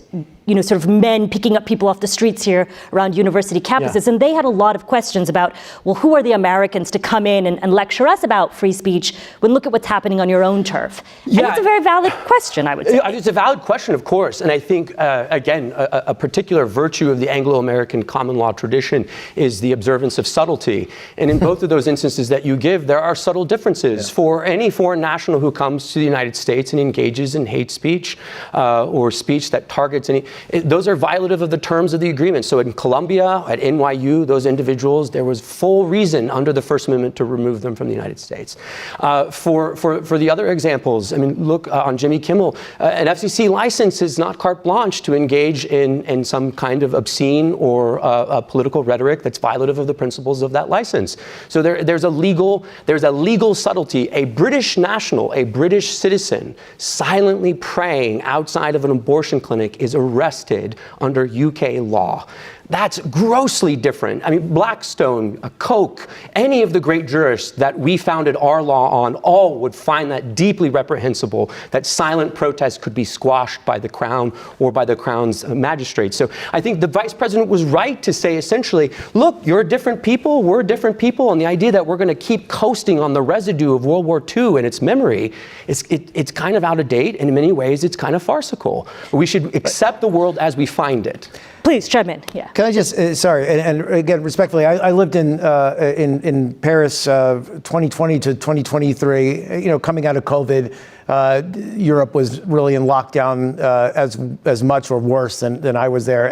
sort of men picking up people off the streets here around university campuses. Yeah. And they had a lot of questions about, well, who are the Americans to come in and lecture us about free speech when look at what's happening on your own turf? Yeah. And it's a very valid question, I would say. It's a valid question, of course. And I think, again, a particular virtue of the Anglo-American common law tradition is the observance of subtlety. And in both of those instances that you give, there are subtle differences. Yeah. For any foreign national who comes to the United States and engages in hate speech or speech that targets any, those are violative of the terms of the agreement. So in Colombia, at NYU, those individuals, there was full reason under the First Amendment to remove them from the United States. For the other examples, I mean, look on Jimmy Kimmel, an FCC license is not carte blanche to engage in some kind of obscene or political rhetoric that's violative of the principles of that license. So there's a legal subtlety. A British national, a British citizen, silently praying outside of an abortion clinic is arrested under UK law. That's grossly different. I mean, Blackstone, Koch, any of the great jurists that we founded our law on, all would find that deeply reprehensible, that silent protest could be squashed by the Crown or by the Crown's magistrates. So I think the Vice President was right to say essentially, look, you're different people, we're different people, and the idea that we're going to keep coasting on the residue of World War II and its memory, it's kind of out of date, and in many ways it's kind of farcical. We should accept the world as we find it. Please chime in. Yeah. Can I just sorry, and again, respectfully, I lived in Paris 2020 to 2023. Coming out of COVID, Europe was really in lockdown as much or worse than I was there,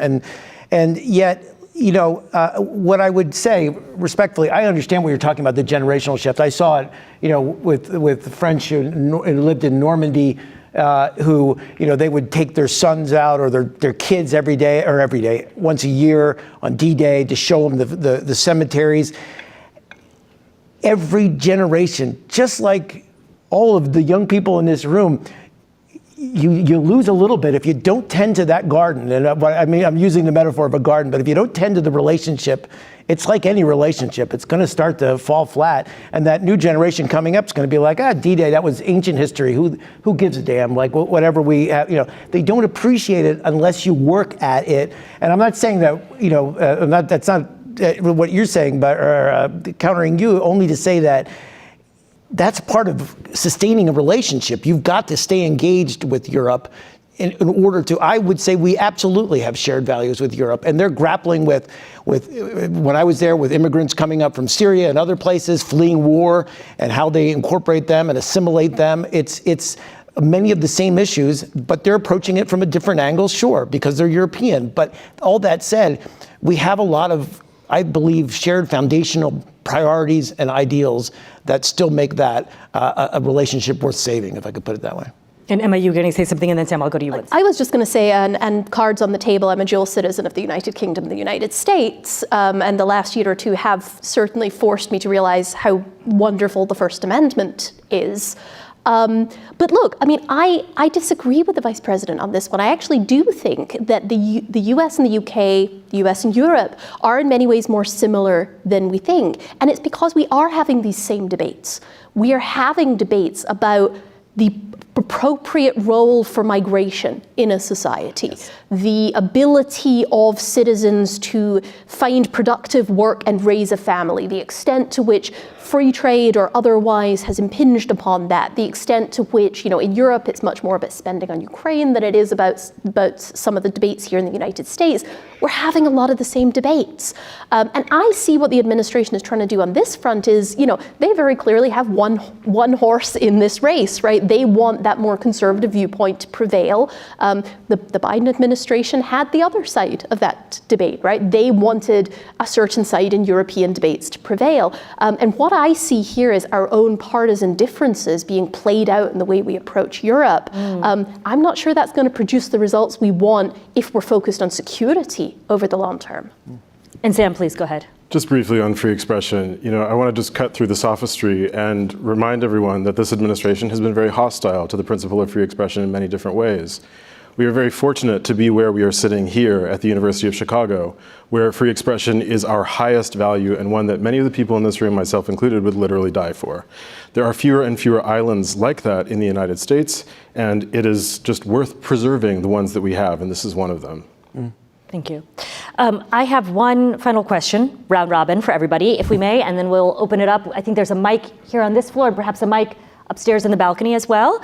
and yet. What I would say, respectfully, I understand what you're talking about, the generational shift. I saw it, with French who lived in Normandy who, they would take their sons out or their kids every day, once a year on D-Day to show them the cemeteries. Every generation, just like all of the young people in this room, you lose a little bit if you don't tend to that garden. And I'm using the metaphor of a garden, but if you don't tend to the relationship, it's like any relationship. It's going to start to fall flat. And that new generation coming up is going to be like, D-Day, that was ancient history. Who gives a damn? Like whatever we have, they don't appreciate it unless you work at it. And I'm not saying that, that's not what you're saying, but countering you, only to say that that's part of sustaining a relationship. You've got to stay engaged with Europe in order to, I would say we absolutely have shared values with Europe, and they're grappling with when I was there, with immigrants coming up from Syria and other places, fleeing war, and how they incorporate them and assimilate them. It's many of the same issues, but they're approaching it from a different angle, sure, because they're European. But all that said, we have a lot of, I believe, shared foundational priorities and ideals that still make that a relationship worth saving, if I could put it that way. And Emma, you were going to say something, and then Sam, I'll go to you. I was just going to say, and cards on the table, I'm a dual citizen of the United Kingdom and the United States, and the last year or two have certainly forced me to realize how wonderful the First Amendment is. But look, I disagree with the Vice President on this one. I actually do think that the US and the UK, the US and Europe are in many ways more similar than we think. And it's because we are having these same debates. We are having debates about the appropriate role for migration in a society, yes. The ability of citizens to find productive work and raise a family, the extent to which free trade or otherwise has impinged upon that, the extent to which, in Europe it's much more about spending on Ukraine than it is about some of the debates here in the United States. We're having a lot of the same debates. And I see what the administration is trying to do on this front is, they very clearly have one horse in this race, right? They want that more conservative viewpoint to prevail. The Biden administration had the other side of that debate, right? They wanted a certain side in European debates to prevail. And what I see here is our own partisan differences being played out in the way we approach Europe. I'm not sure that's going to produce the results we want if we're focused on security over the long term. And Sam, please go ahead. Just briefly on free expression, I want to just cut through the sophistry and remind everyone that this administration has been very hostile to the principle of free expression in many different ways. We are very fortunate to be where we are sitting here at the University of Chicago, where free expression is our highest value and one that many of the people in this room, myself included, would literally die for. There are fewer and fewer islands like that in the United States, and it is just worth preserving the ones that we have, and this is one of them. Thank you. I have one final question, round robin for everybody, if we may, and then we'll open it up. I think there's a mic here on this floor, and perhaps a mic upstairs in the balcony as well.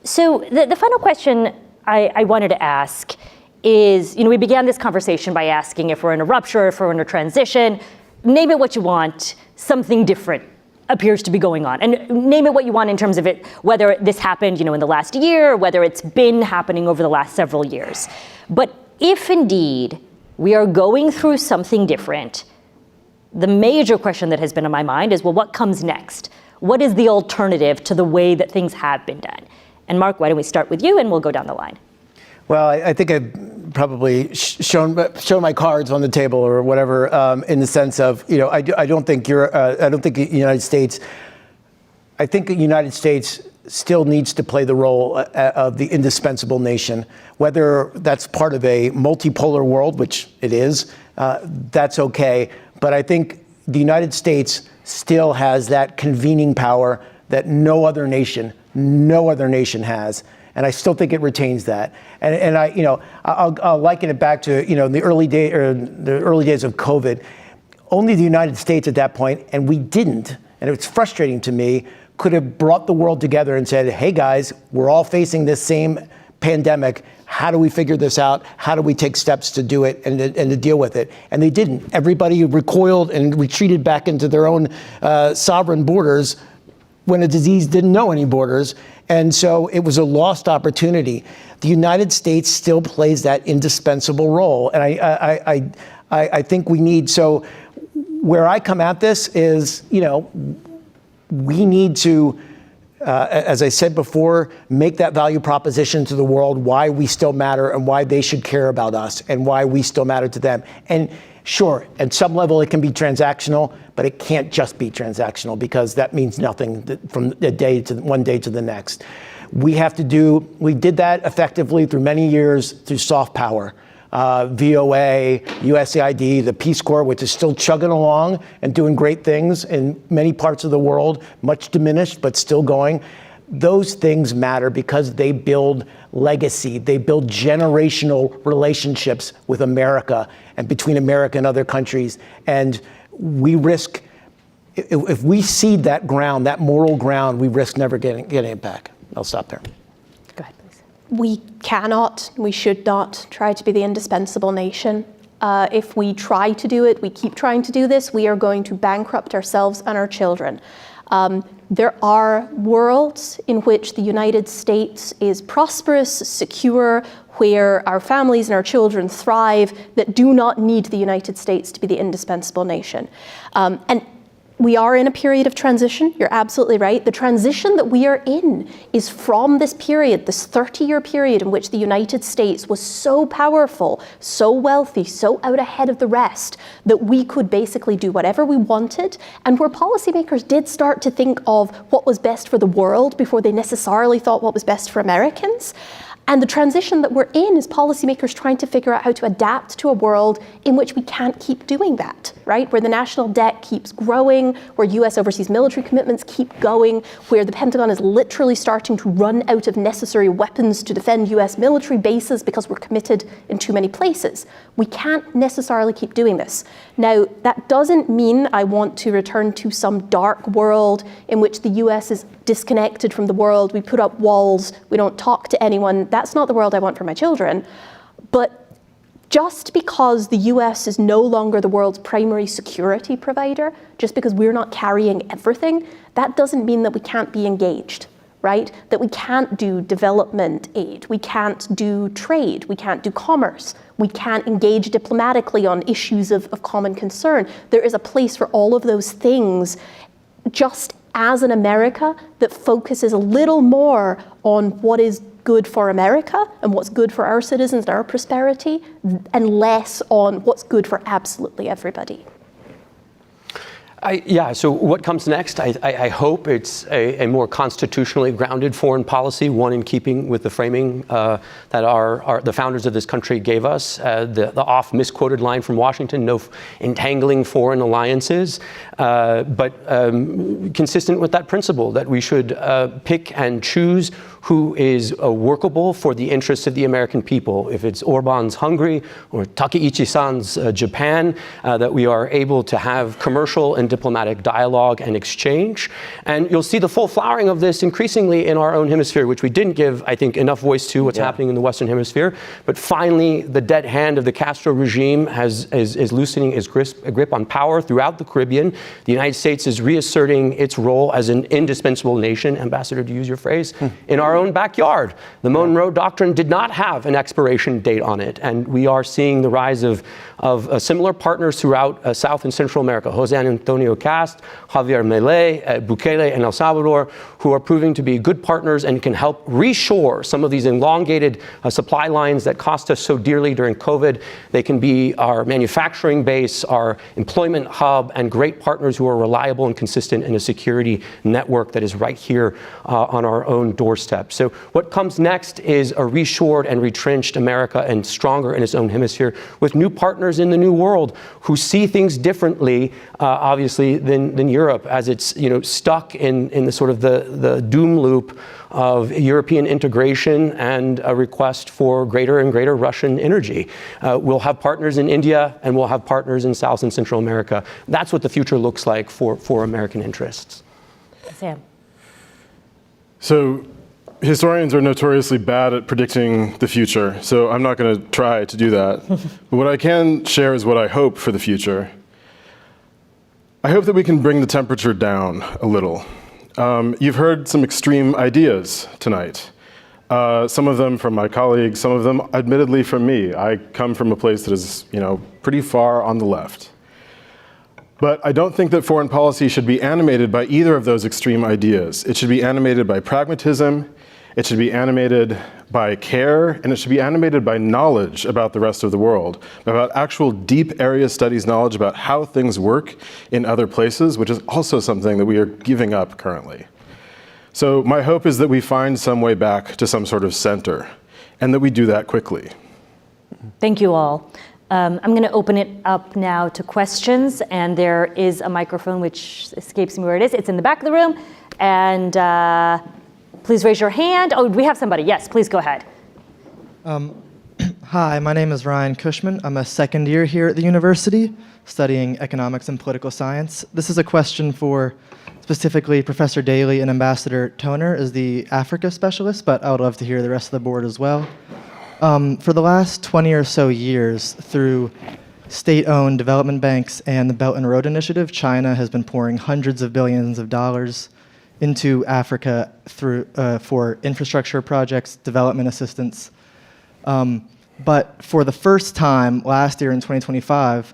So the final question I wanted to ask is, we began this conversation by asking if we're in a rupture, if we're in a transition. Name it what you want, something different appears to be going on. And name it what you want in terms of it, whether this happened, in the last year, or whether it's been happening over the last several years. But if indeed we are going through something different, the major question that has been on my mind is, well, what comes next? What is the alternative to the way that things have been done? And Mark, why don't we start with you and we'll go down the line. Well, I think I've probably shown my cards on the table or whatever, in the sense of, I don't think the United States, I think the United States still needs to play the role of the indispensable nation, whether that's part of a multipolar world, which it is, that's okay. But I think the United States still has that convening power that no other nation has. And I still think it retains that. And I'll liken it back to, in the early days of COVID, only the United States at that point, and we didn't, and it's frustrating to me, could have brought the world together and said, hey guys, we're all facing this same pandemic. How do we figure this out? How do we take steps to do it and to deal with it? And they didn't. Everybody recoiled and retreated back into their own sovereign borders when a disease didn't know any borders. And so it was a lost opportunity. The United States still plays that indispensable role. And I think we need, so where I come at this is, we need to as I said before, make that value proposition to the world, why we still matter and why they should care about us and why we still matter to them. And sure, at some level it can be transactional, but it can't just be transactional because that means nothing from one day to the next. We did that effectively through many years through soft power. VOA, USAID, the Peace Corps, which is still chugging along and doing great things in many parts of the world, much diminished, but still going. Those things matter because they build legacy. They build generational relationships with America and between America and other countries. And we risk, if we cede that ground, that moral ground, we risk never getting it back. I'll stop there. Go ahead, please. We cannot, we should not try to be the indispensable nation. If we try to do it, we keep trying to do this, we are going to bankrupt ourselves and our children. There are worlds in which the United States is prosperous, secure, where our families and our children thrive, that do not need the United States to be the indispensable nation. And we are in a period of transition. You're absolutely right. The transition that we are in is from this period, this 30-year period in which the United States was so powerful, so wealthy, so out ahead of the rest that we could basically do whatever we wanted, and where policymakers did start to think of what was best for the world before they necessarily thought what was best for Americans. And the transition that we're in is policymakers trying to figure out how to adapt to a world in which we can't keep doing that, right? Where the national debt keeps growing, where US overseas military commitments keep going, where the Pentagon is literally starting to run out of necessary weapons to defend US military bases because we're committed in too many places. We can't necessarily keep doing this. Now, that doesn't mean I want to return to some dark world in which the US is disconnected from the world, we put up walls, we don't talk to anyone. That's not the world I want for my children. But just because the US is no longer the world's primary security provider, just because we're not carrying everything, that doesn't mean that we can't be engaged, right? That we can't do development aid, we can't do trade, we can't do commerce, we can't engage diplomatically on issues of common concern. There is a place for all of those things, just as an America that focuses a little more on what is good for America and what's good for our citizens and our prosperity, and less on what's good for absolutely everybody. So what comes next? I hope it's a more constitutionally grounded foreign policy, one in keeping with the framing that the founders of this country gave us. The oft misquoted line from Washington, no entangling foreign alliances, but consistent with that principle that we should pick and choose who is workable for the interests of the American people. If it's Orban's Hungary or Takeichi-san's Japan, that we are able to have commercial and diplomatic dialogue and exchange. And you'll see the full flowering of this increasingly in our own hemisphere, which we didn't give, I think, enough voice to what's happening in the Western Hemisphere. But finally, the dead hand of the Castro regime is loosening its grip on power throughout the Caribbean. The United States is reasserting its role as an indispensable nation, Ambassador, to use your phrase, in our own backyard. The Monroe Doctrine did not have an expiration date on it, and we are seeing the rise of similar partners throughout South and Central America. Jose Antonio Cast, Javier Milei, Bukele, and El Salvador, who are proving to be good partners and can help reshore some of these elongated supply lines that cost us so dearly during COVID. They can be our manufacturing base, our employment hub, and great partners who are reliable and consistent in a security network that is right here on our own doorstep. So what comes next is a reshored and retrenched America, and stronger in its own hemisphere, with new partners in the new world who see things differently, obviously, than Europe, as it's stuck in the sort of the doom loop of European integration and a request for greater and greater Russian energy. We'll have partners in India, and we'll have partners in South and Central America. That's what the future looks like for American interests. Sam. So historians are notoriously bad at predicting the future, so I'm not going to try to do that. But what I can share is what I hope for the future. I hope that we can bring the temperature down a little. You've heard some extreme ideas tonight. Some of them from my colleagues, some of them admittedly from me. I come from a place that is, pretty far on the left. But I don't think that foreign policy should be animated by either of those extreme ideas. It should be animated by pragmatism, it should be animated by care, and it should be animated by knowledge about the rest of the world, about actual deep area studies knowledge about how things work in other places, which is also something that we are giving up currently. So my hope is that we find some way back to some sort of center, and that we do that quickly. Thank you all. I'm going to open it up now to questions, and there is a microphone which escapes me where it is. It's in the back of the room, and please raise your hand. Oh, we have somebody. Yes, please go ahead. Hi, my name is Ryan Cushman. I'm a second year here at the university studying economics and political science. This is a question for specifically Professor Daly and Ambassador Toner as the Africa specialist, but I would love to hear the rest of the board as well. For the last 20 or so years, through state-owned development banks and the Belt and Road Initiative, China has been pouring hundreds of billions of dollars into Africa through for infrastructure projects, development assistance. But for the first time last year in 2025,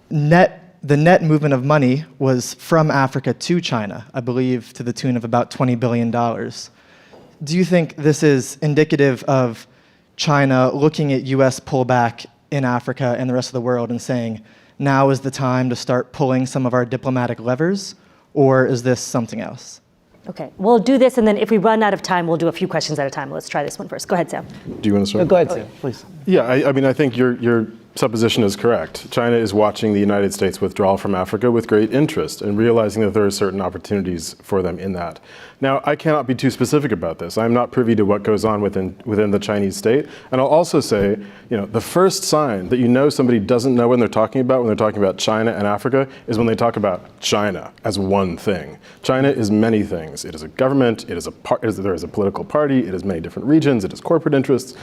the net movement of money was from Africa to China, I believe to the tune of about $20 billion. Do you think this is indicative of China looking at US pullback in Africa and the rest of the world and saying, now is the time to start pulling some of our diplomatic levers, or is this something else? Okay, we'll do this, and then if we run out of time, we'll do a few questions at a time. Let's try this one first. Go ahead, Sam. Do you want to start? No, go ahead, Sam, please. Yeah, I mean, I think your supposition is correct. China is watching the United States withdraw from Africa with great interest and realizing that there are certain opportunities for them in that. Now, I cannot be too specific about this. I'm not privy to what goes on within the Chinese state. And I'll also say, the first sign that you know somebody doesn't know when they're talking about China and Africa is when they talk about China as one thing. China is many things. It is a government, there is a political party, it is many different regions, it is corporate interests.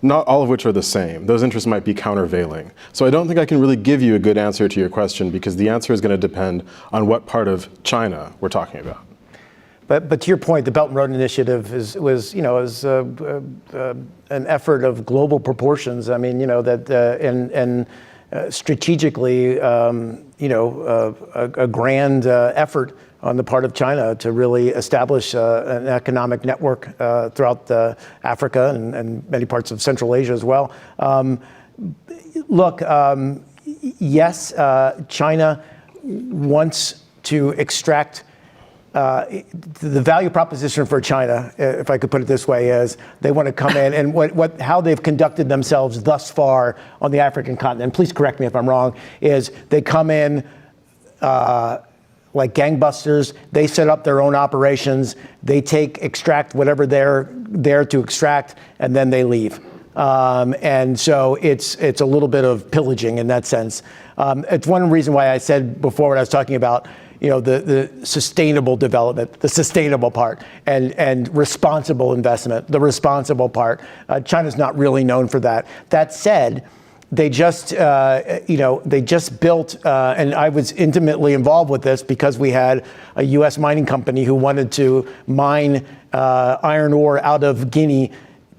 Not all of which are the same. Those interests might be countervailing. So I don't think I can really give you a good answer to your question because the answer is going to depend on what part of China we're talking about. But to your point, the Belt and Road Initiative was an effort of global proportions. I mean, and strategically, a grand effort on the part of China to really establish an economic network throughout Africa and many parts of Central Asia as well. Yes, China wants to extract the value proposition for China, if I could put it this way, is they want to come in and how they've conducted themselves thus far on the African continent, please correct me if I'm wrong, is they come in like gangbusters, they set up their own operations, they extract whatever they're there to extract, and then they leave. And so it's a little bit of pillaging in that sense. It's one reason why I said before when I was talking about the sustainable development, the sustainable part, and responsible investment, the responsible part. China's not really known for that. That said, they just built, and I was intimately involved with this because we had a U.S. mining company who wanted to mine iron ore out of Guinea,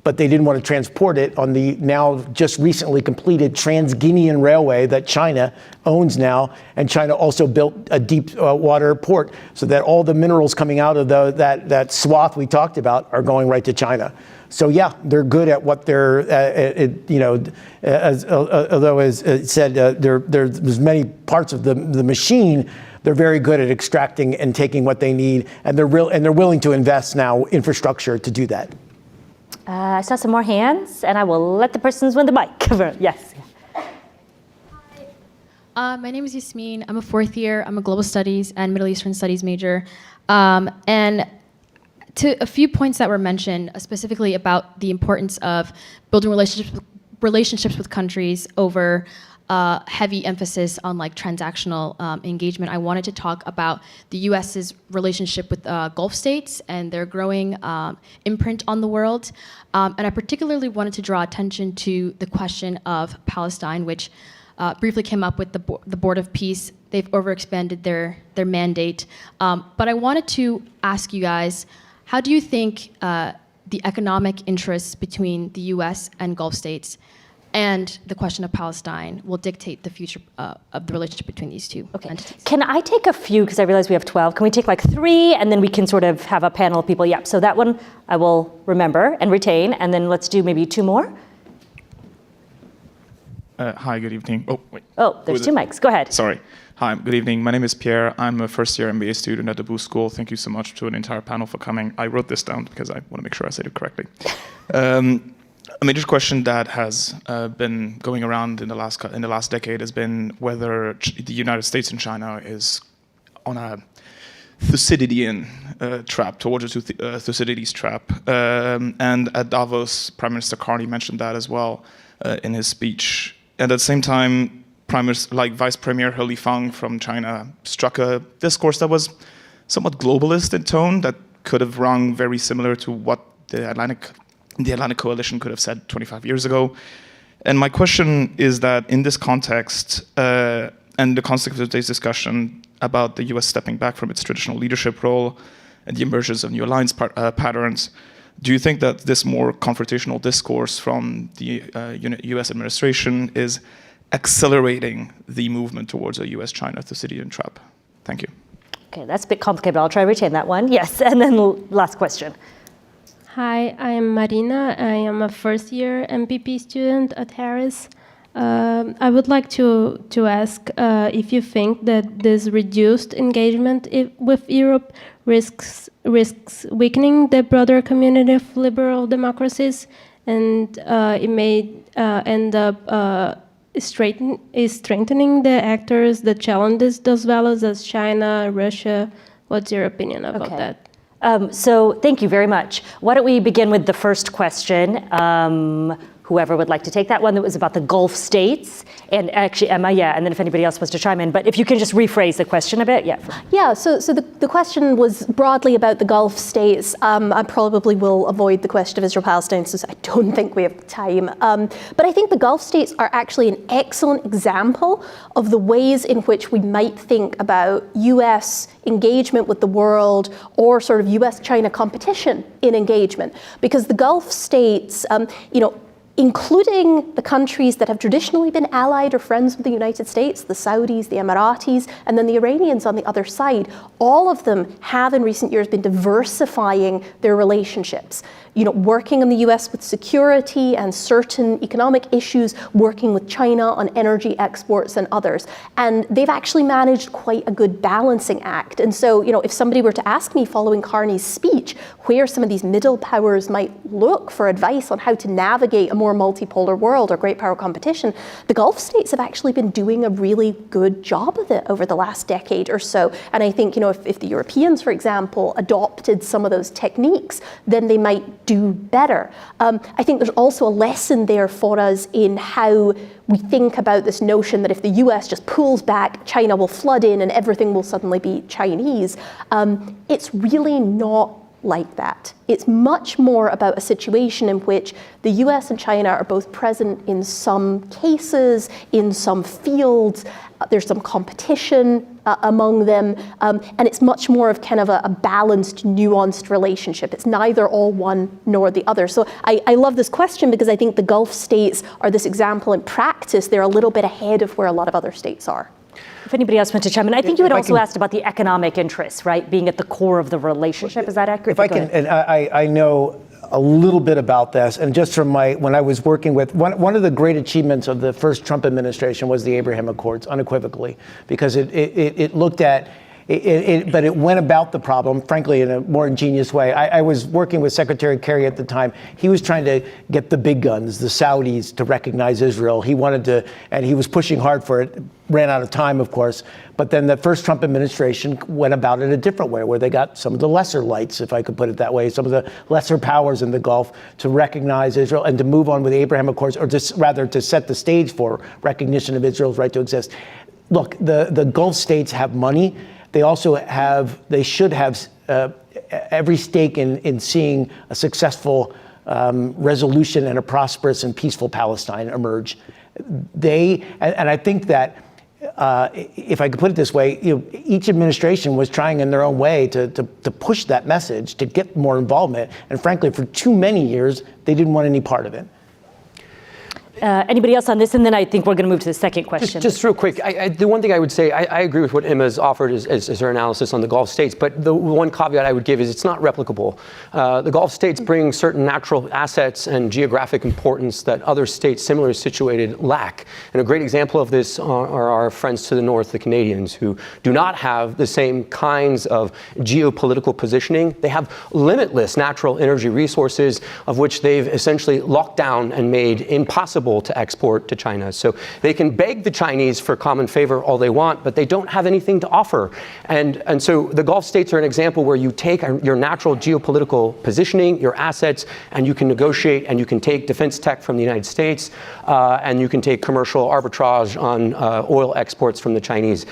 but they didn't want to transport it on the now just recently completed Trans-Guinean Railway that China owns now. And China also built a deep water port so that all the minerals coming out of that swath we talked about are going right to China. So yeah, they're good at what they're, although as it said, there's many parts of the machine. They're very good at extracting and taking what they need, and they're willing to invest now infrastructure to do that. I saw some more hands, and I will let the persons with the mic. Yes. Hi. My name is Yasmin. I'm a fourth year. I'm a global studies and Middle Eastern studies major. And to a few points that were mentioned, specifically about the importance of building relationships with countries over heavy emphasis on transactional engagement, I wanted to talk about the U.S.'s relationship with Gulf states and their growing imprint on the world. And I particularly wanted to draw attention to the question of Palestine, which briefly came up with the Board of Peace. They've overexpanded their mandate. But I wanted to ask you guys, how do you think the economic interests between the U.S. and Gulf states and the question of Palestine will dictate the future of the relationship between these two entities. Can I take a few, because I realize we have 12. Can we take like 3, and then we can sort of have a panel of people? Yeah, so that one I will remember and retain, and then let's do maybe 2 more. Hi, good evening. Oh, wait. Oh, there's 2 mics. Go ahead. Sorry. Hi, good evening. My name is Pierre. I'm a first-year MBA student at the Booth School. Thank you so much to an entire panel for coming. I wrote this down because I want to make sure I said it correctly. A major question that has been going around in the last decade has been whether the United States and China is on a Thucydidean trap, towards a Thucydides trap. And at Davos, Prime Minister Carney mentioned that as well in his speech. And at the same time, Vice Premier He Lifang from China struck a discourse that was somewhat globalist in tone, that could have rung very similar to what the Atlantic Coalition could have said 25 years ago. And my question is that in this context, and the context of today's discussion about the US stepping back from its traditional leadership role and the emergence of new alliance patterns, do you think that this more confrontational discourse from the US administration is accelerating the movement towards a US-China Thucydidean trap? Thank you. Okay, that's a bit complicated, but I'll try to retain that one. Yes, and then last question. Hi, I am Marina. I am a first-year MPP student at Harris. I would like to ask if you think that this reduced engagement with Europe risks weakening the broader community of liberal democracies, and it may end up strengthening the actors that challenges those values as China, Russia. What's your opinion about that? So thank you very much. Why don't we begin with the first question? Whoever would like to take that one, that was about the Gulf states. And actually, Emma, yeah, and then if anybody else wants to chime in. But if you can just rephrase the question a bit, yeah. Yeah, so the question was broadly about the Gulf states. I probably will avoid the question of Israel-Palestine since I don't think we have time. But I think the Gulf states are actually an excellent example of the ways in which we might think about US engagement with the world or sort of US-China competition in engagement. Because the Gulf states, including the countries that have traditionally been allied or friends with the United States, the Saudis, the Emiratis, and then the Iranians on the other side, all of them have in recent years been diversifying their relationships. Working in the US with security and certain economic issues, working with China on energy exports and others. And they've actually managed quite a good balancing act. And so, if somebody were to ask me following Carney's speech, where some of these middle powers might look for advice on how to navigate a more multipolar world or great power competition, the Gulf states have actually been doing a really good job of it over the last decade or so. And I think, if the Europeans, for example, adopted some of those techniques, then they might do better. I think there's also a lesson there for us in how we think about this notion that if the US just pulls back, China will flood in and everything will suddenly be Chinese. It's really not like that. It's much more about a situation in which the US and China are both present in some cases, in some fields. There's some competition among them, and it's much more of kind of a balanced, nuanced relationship. It's neither all one nor the other. So I love this question because I think the Gulf states are this example in practice. They're a little bit ahead of where a lot of other states are. If anybody else wants to chime in, I think you had also asked about the economic interests, right, being at the core of the relationship. Is that accurate? If I can, and I know a little bit about this, and just from when I was working with, one of the great achievements of the first Trump administration was the Abraham Accords, unequivocally, because it looked at, but it went about the problem, frankly, in a more ingenious way. I was working with Secretary Kerry at the time. He was trying to get the big guns, the Saudis, to recognize Israel. He wanted to, and he was pushing hard for it. Ran out of time, of course. But then the first Trump administration went about it a different way, where they got some of the lesser lights, if I could put it that way, some of the lesser powers in the Gulf to recognize Israel and to move on with the Abraham Accords, or just rather to set the stage for recognition of Israel's right to exist. Look, the Gulf states have money. They also they should have every stake in seeing a successful resolution and a prosperous and peaceful Palestine emerge. And I think that if I could put it this way, each administration was trying in their own way to push that message, to get more involvement. And frankly, for too many years, they didn't want any part of it. Anybody else on this? And then I think we're going to move to the second question. Just real quick, the one thing I would say, I agree with what Emma's offered as her analysis on the Gulf states, but the one caveat I would give is it's not replicable. The Gulf states bring certain natural assets and geographic importance that other states similarly situated lack. And a great example of this are our friends to the north, the Canadians, who do not have the same kinds of geopolitical positioning. They have limitless natural energy resources, of which they've essentially locked down and made impossible to export to China. So they can beg the Chinese for common favor all they want, but they don't have anything to offer. And so the Gulf states are an example where you take your natural geopolitical positioning, your assets, and you can negotiate and you can take defense tech from the United States, and you can take commercial arbitrage on oil exports from the Chinese.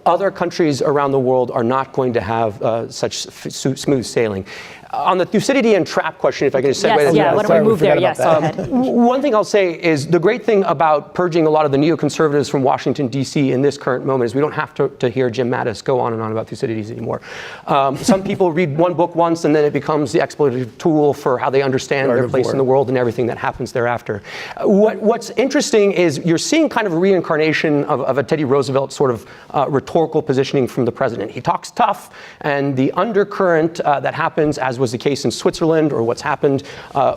Other countries around the world are not going to have such smooth sailing. On the Thucydidean and trap question, if I can just segue. Yes, yeah, why don't we move there? Yes, go ahead. One thing I'll say is the great thing about purging a lot of the neoconservatives from Washington, D.C. in this current moment is we don't have to hear Jim Mattis go on and on about Thucydides anymore. Some people read one book once and then it becomes the exploitative tool for how they understand their place in the world and everything that happens thereafter. What's interesting is you're seeing kind of a reincarnation of a Teddy Roosevelt sort of rhetorical positioning from the president. He talks tough, and the undercurrent that happens, as was the case in Switzerland or what's happened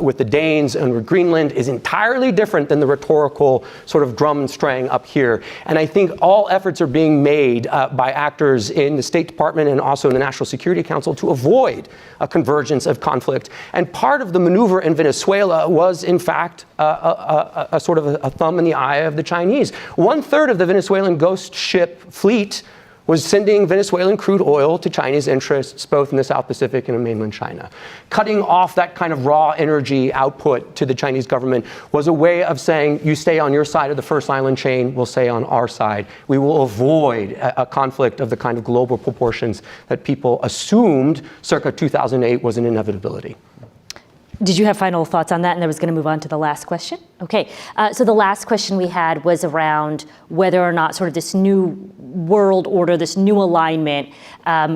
with the Danes and with Greenland, is entirely different than the rhetorical sort of drum and strang up here. And I think all efforts are being made by actors in the State Department and also in the National Security Council to avoid a convergence of conflict. And part of the maneuver in Venezuela was, in fact, a sort of a thumb in the eye of the Chinese. 1/3 of the Venezuelan ghost ship fleet was sending Venezuelan crude oil to Chinese interests, both in the South Pacific and in mainland China. Cutting off that kind of raw energy output to the Chinese government was a way of saying, you stay on your side of the first island chain, we'll stay on our side. We will avoid a conflict of the kind of global proportions that people assumed circa 2008 was an inevitability. Did you have final thoughts on that? And I was going to move on to the last question. Okay, so the last question we had was around whether or not sort of this new world order, this new alignment,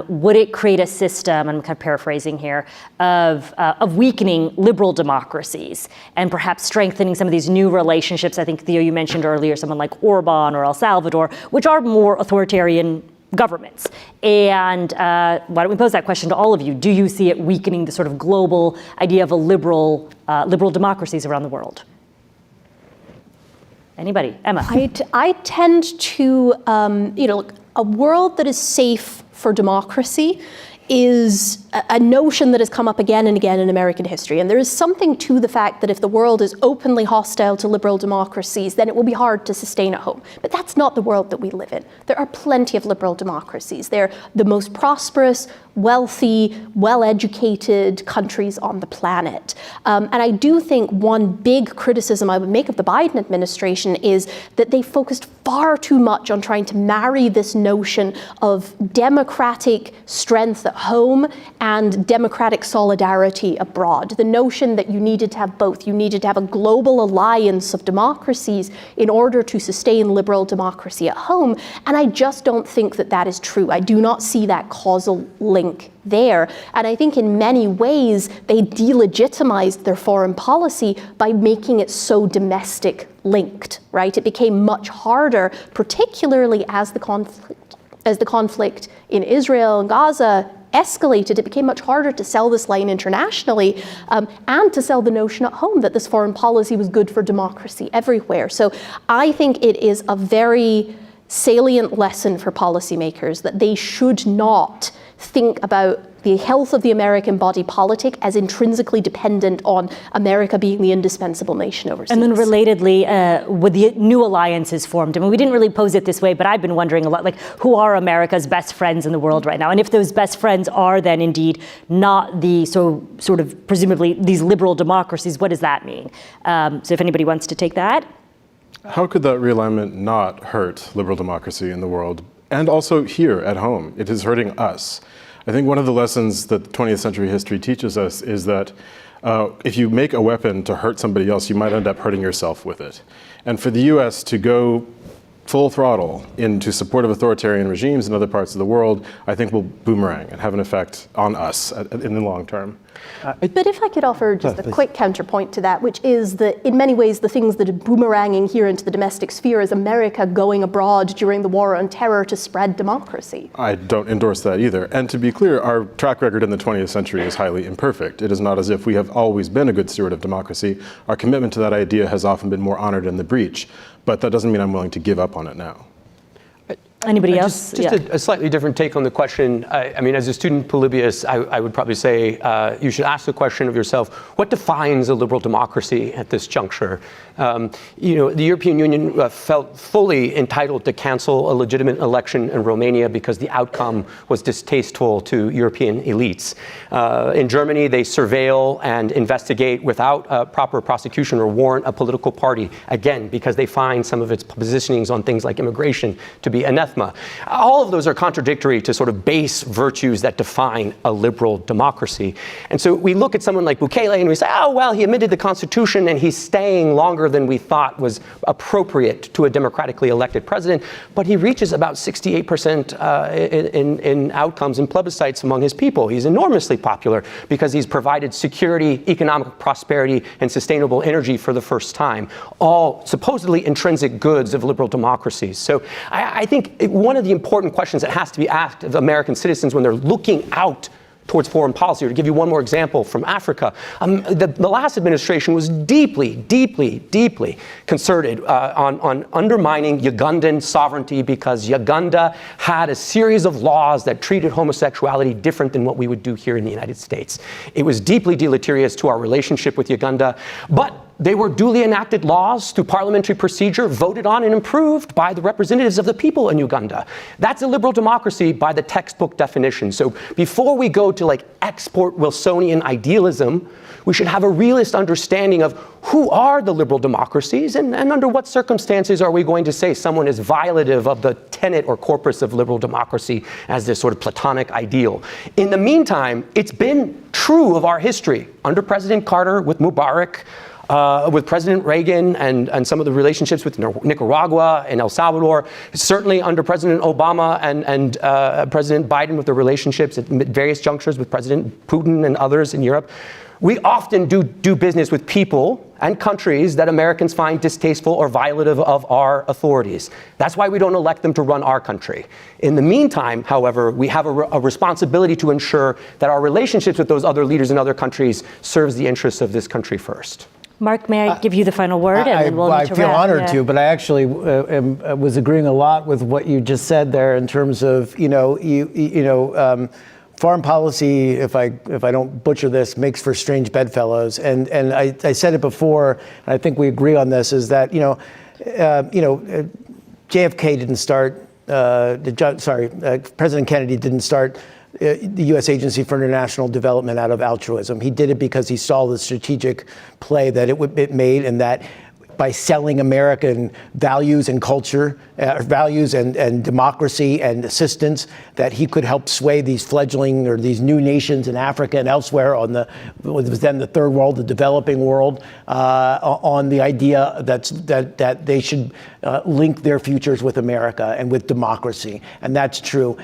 would it create a system, I'm kind of paraphrasing here, of weakening liberal democracies and perhaps strengthening some of these new relationships. I think, Theo, you mentioned earlier someone like Orban or El Salvador, which are more authoritarian governments. And why don't we pose that question to all of you? Do you see it weakening the sort of global idea of a liberal democracies around the world? Anybody? Emma? I tend to, a world that is safe for democracy is a notion that has come up again and again in American history. And there is something to the fact that if the world is openly hostile to liberal democracies, then it will be hard to sustain at home. But that's not the world that we live in. There are plenty of liberal democracies. They're the most prosperous, wealthy, well-educated countries on the planet. And I do think one big criticism I would make of the Biden administration is that they focused far too much on trying to marry this notion of democratic strength at home and democratic solidarity abroad. The notion that you needed to have both. You needed to have a global alliance of democracies in order to sustain liberal democracy at home. And I just don't think that that is true. I do not see that causal link there. And I think in many ways, they delegitimized their foreign policy by making it so domestic linked, right? It became much harder, particularly as the conflict in Israel and Gaza escalated. It became much harder to sell this line internationally and to sell the notion at home that this foreign policy was good for democracy everywhere. So I think it is a very salient lesson for policymakers that they should not think about the health of the American body politic as intrinsically dependent on America being the indispensable nation overseas. And then relatedly, with the new alliances formed, I mean, we didn't really pose it this way, but I've been wondering a lot, like, who are America's best friends in the world right now? And if those best friends are then indeed not the, so sort of presumably these liberal democracies, what does that mean? So if anybody wants to take that. How could that realignment not hurt liberal democracy in the world? And also here at home, it is hurting us. I think one of the lessons that 20th century history teaches us is that if you make a weapon to hurt somebody else, you might end up hurting yourself with it. And for the US to go full throttle into support of authoritarian regimes in other parts of the world, I think will boomerang and have an effect on us in the long term. But if I could offer just a quick counterpoint to that, which is that in many ways the things that are boomeranging here into the domestic sphere is America going abroad during the war on terror to spread democracy. I don't endorse that either. And to be clear, our track record in the 20th century is highly imperfect. It is not as if we have always been a good steward of democracy. Our commitment to that idea has often been more honored in the breach. But that doesn't mean I'm willing to give up on it now. Anybody else? Just a slightly different take on the question. I mean, as a student Polybius, I would probably say you should ask the question of yourself, what defines a liberal democracy at this juncture? The European Union felt fully entitled to cancel a legitimate election in Romania because the outcome was distasteful to European elites. In Germany, they surveil and investigate without proper prosecution or warrant a political party, again, because they find some of its positionings on things like immigration to be anathema. All of those are contradictory to sort of base virtues that define a liberal democracy. And so we look at someone like Bukele and we say, oh, well, he amended the Constitution and he's staying longer than we thought was appropriate to a democratically elected president. But he reaches about 68% in outcomes and plebiscites among his people. He's enormously popular because he's provided security, economic prosperity, and sustainable energy for the first time, all supposedly intrinsic goods of liberal democracies. So I think one of the important questions that has to be asked of American citizens when they're looking out towards foreign policy, or to give you one more example from Africa, the last administration was deeply, deeply, deeply concerted on undermining Ugandan sovereignty because Uganda had a series of laws that treated homosexuality different than what we would do here in the United States. It was deeply deleterious to our relationship with Uganda, but they were duly enacted laws through parliamentary procedure, voted on and improved by the representatives of the people in Uganda. That's a liberal democracy by the textbook definition. So before we go to like export Wilsonian idealism, we should have a realist understanding of who are the liberal democracies and under what circumstances are we going to say someone is violative of the tenet or corpus of liberal democracy as this sort of Platonic ideal. In the meantime, it's been true of our history under President Carter with Mubarak, with President Reagan and some of the relationships with Nicaragua and El Salvador, certainly under President Obama and President Biden with the relationships at various junctures with President Putin and others in Europe. We often do business with people and countries that Americans find distasteful or violative of our authorities. That's why we don't elect them to run our country. In the meantime, however, we have a responsibility to ensure that our relationships with those other leaders in other countries serves the interests of this country first. Mark, may I give you the final word? And then we'll I need to feel wrap. honored to, but I actually was agreeing a lot with what you just said there in terms of, foreign policy, if I don't butcher this, makes for strange bedfellows. And I said it before, and I think we agree on this, is that, JFK didn't start, President Kennedy didn't start the U.S. Agency for International Development out of altruism. He did it because he saw the strategic play that it made, and that by selling American values and culture, values and democracy and assistance, that he could help sway these fledgling or these new nations in Africa and elsewhere on what was then the third world, the developing world, on the idea that they should link their futures with America and with democracy. And that's true.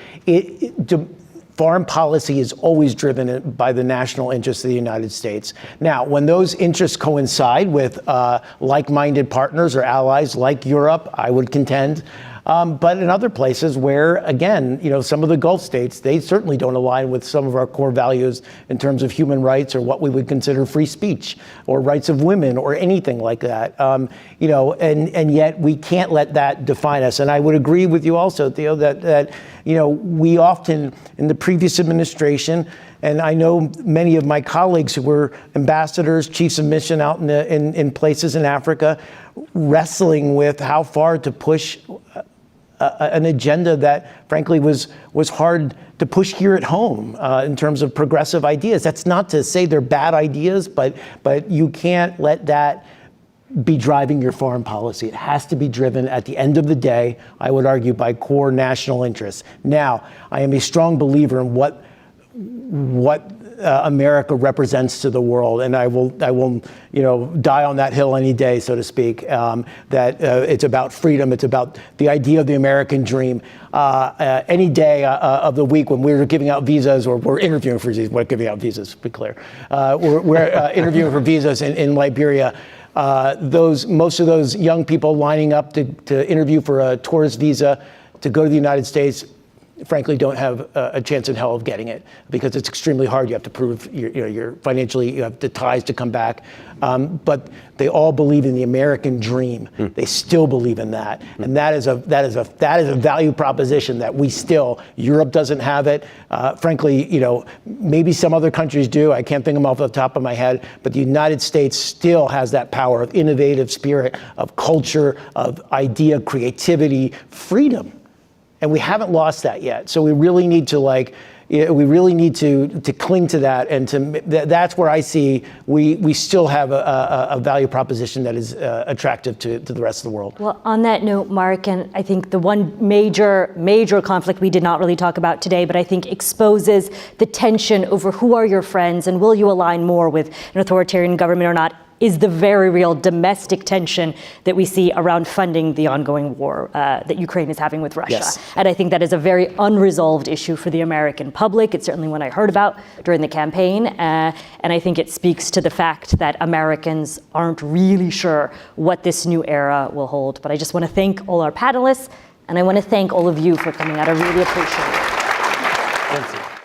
Foreign policy is always driven by the national interests of the United States. Now, when those interests coincide with like-minded partners or allies like Europe, I would contend, but in other places where, again, some of the Gulf states, they certainly don't align with some of our core values in terms of human rights or what we would consider free speech or rights of women or anything like that. And yet we can't let that define us. And I would agree with you also, Theo, that we often, in the previous administration, and I know many of my colleagues who were ambassadors, chiefs of mission out in places in Africa, wrestling with how far to push an agenda that, frankly, was hard to push here at home in terms of progressive ideas. That's not to say they're bad ideas, but you can't let that be driving your foreign policy. It has to be driven at the end of the day, I would argue, by core national interests. Now, I am a strong believer in what America represents to the world, and I will, die on that hill any day, so to speak. That it's about freedom, it's about the idea of the American dream. Any day of the week when we're giving out visas, or we're interviewing for visas, we're giving out visas, to be clear. We're interviewing for visas in Liberia. Most of those young people lining up to interview for a tourist visa to go to the United States, frankly, don't have a chance in hell of getting it, because it's extremely hard. You have to prove you're financially, you have the ties to come back. But they all believe in the American dream. They still believe in that, and that is a value proposition that we still. Europe doesn't have it. Frankly, maybe some other countries do. I can't think of them off the top of my head. But the United States still has that power of innovative spirit, of culture, of idea, creativity, freedom. And we haven't lost that yet. So we really need to to cling to that, and that's where I see we still have a value proposition that is attractive to the rest of the world. Well, on that note, Mark, and I think the one major conflict we did not really talk about today, but I think exposes the tension over who are your friends and will you align more with an authoritarian government or not, is the very real domestic tension that we see around funding the ongoing war that Ukraine is having with Russia. Yes. And I think that is a very unresolved issue for the American public. It's certainly one I heard about during the campaign. And I think it speaks to the fact that Americans aren't really sure what this new era will hold. But I just want to thank all our panelists, and I want to thank all of you for coming out. I really appreciate it. Thank you.